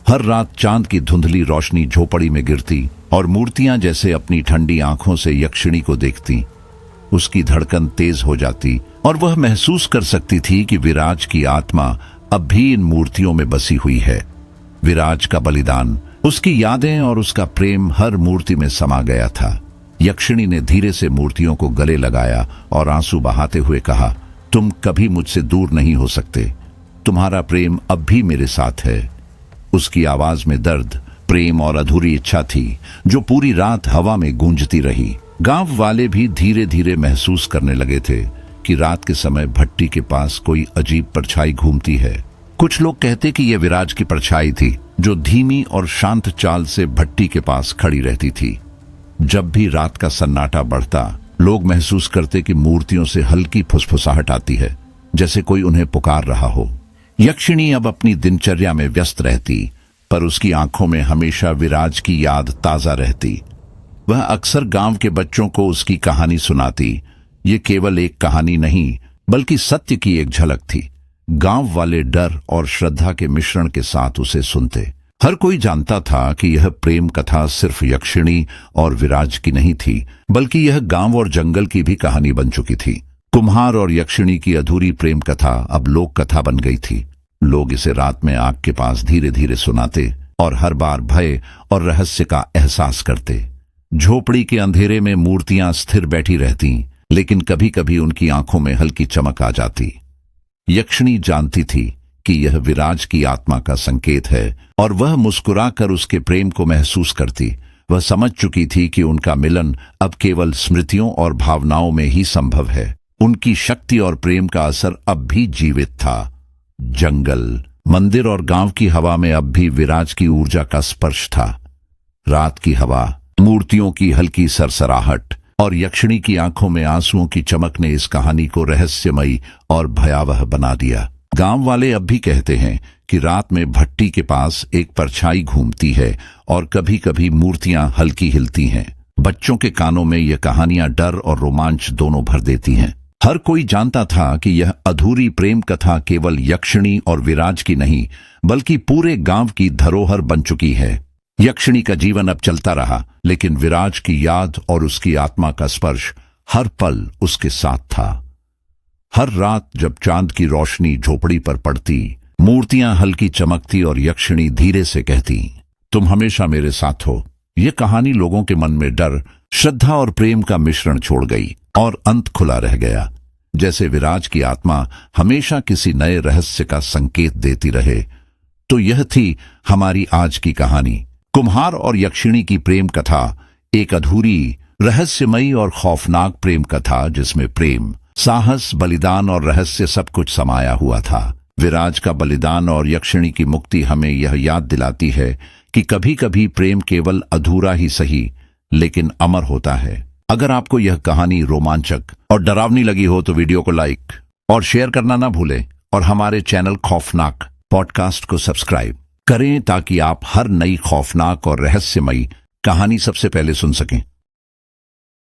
हर रात चांद की धुंधली रोशनी झोपड़ी में गिरती और मूर्तियां जैसे अपनी ठंडी आंखों से यक्षिणी को देखती। उसकी धड़कन तेज हो जाती और वह महसूस कर सकती थी कि विराज की आत्मा अब भी इन मूर्तियों में बसी हुई है। विराज का बलिदान, उसकी यादें और उसका प्रेम हर मूर्ति में समा गया था। यक्षिणी ने धीरे से मूर्तियों को गले लगाया और आंसू बहाते हुए कहा, तुम कभी मुझसे दूर नहीं हो सकते। तुम्हारा प्रेम अब भी मेरे साथ है। उसकी आवाज में दर्द, प्रेम और अधूरी इच्छा थी, जो पूरी रात हवा में गूंजती रही। गांव वाले भी धीरे धीरे महसूस करने लगे थे कि रात के समय भट्टी के पास कोई अजीब परछाई घूमती है। कुछ लोग कहते कि यह विराज की परछाई थी, जो धीमी और शांत चाल से भट्टी के पास खड़ी रहती थी। जब भी रात का सन्नाटा बढ़ता, लोग महसूस करते कि मूर्तियों से हल्की फुसफुसाहट आती है, जैसे कोई उन्हें पुकार रहा हो। यक्षिणी अब अपनी दिनचर्या में व्यस्त रहती, पर उसकी आंखों में हमेशा विराज की याद ताजा रहती। वह अक्सर गांव के बच्चों को उसकी कहानी सुनाती। ये केवल एक कहानी नहीं, बल्कि सत्य की एक झलक थी। गांव वाले डर और श्रद्धा के मिश्रण के साथ उसे सुनते। हर कोई जानता था कि यह प्रेम कथा सिर्फ यक्षिणी और विराज की नहीं थी, बल्कि यह गांव और जंगल की भी कहानी बन चुकी थी। कुम्हार और यक्षिणी की अधूरी प्रेम कथा अब लोक कथा बन गई थी। लोग इसे रात में आग के पास धीरे धीरे सुनाते और हर बार भय और रहस्य का एहसास करते। झोपड़ी के अंधेरे में मूर्तियां स्थिर बैठी रहती, लेकिन कभी कभी उनकी आंखों में हल्की चमक आ जाती। यक्षिणी जानती थी कि यह विराज की आत्मा का संकेत है, और वह मुस्कुराकर उसके प्रेम को महसूस करती। वह समझ चुकी थी कि उनका मिलन अब केवल स्मृतियों और भावनाओं में ही संभव है। उनकी शक्ति और प्रेम का असर अब भी जीवित था। जंगल, मंदिर और गांव की हवा में अब भी विराज की ऊर्जा का स्पर्श था। रात की हवा, मूर्तियों की हल्की सरसराहट और यक्षिणी की आंखों में आंसुओं की चमक ने इस कहानी को रहस्यमयी और भयावह बना दिया। गांव वाले अब भी कहते हैं कि रात में भट्टी के पास एक परछाई घूमती है और कभी कभी मूर्तियां हल्की हिलती हैं। बच्चों के कानों में यह कहानियां डर और रोमांच दोनों भर देती हैं। हर कोई जानता था कि यह अधूरी प्रेम कथा केवल यक्षिणी और विराज की नहीं, बल्कि पूरे गांव की धरोहर बन चुकी है। यक्षिणी का जीवन अब चलता रहा, लेकिन विराज की याद और उसकी आत्मा का स्पर्श हर पल उसके साथ था। हर रात जब चांद की रोशनी झोपड़ी पर पड़ती, मूर्तियां हल्की चमकती और यक्षिणी धीरे से कहती, तुम हमेशा मेरे साथ हो। यह कहानी लोगों के मन में डर, श्रद्धा और प्रेम का मिश्रण छोड़ गई और अंत खुला रह गया, जैसे विराज की आत्मा हमेशा किसी नए रहस्य का संकेत देती रहे। तो यह थी हमारी आज की कहानी, कुम्हार और यक्षिणी की प्रेम कथा, एक अधूरी, रहस्यमयी और खौफनाक प्रेम कथा जिसमें प्रेम, साहस, बलिदान और रहस्य सब कुछ समाया हुआ था। विराज का बलिदान और यक्षिणी की मुक्ति हमें यह याद दिलाती है कि कभी कभी प्रेम केवल अधूरा ही सही, लेकिन अमर होता है। अगर आपको यह कहानी रोमांचक और डरावनी लगी हो तो वीडियो को लाइक और शेयर करना ना भूलें और हमारे चैनल खौफनाक पॉडकास्ट को सब्सक्राइब करें ताकि आप हर नई खौफनाक और रहस्यमयी कहानी सबसे पहले सुन सकें।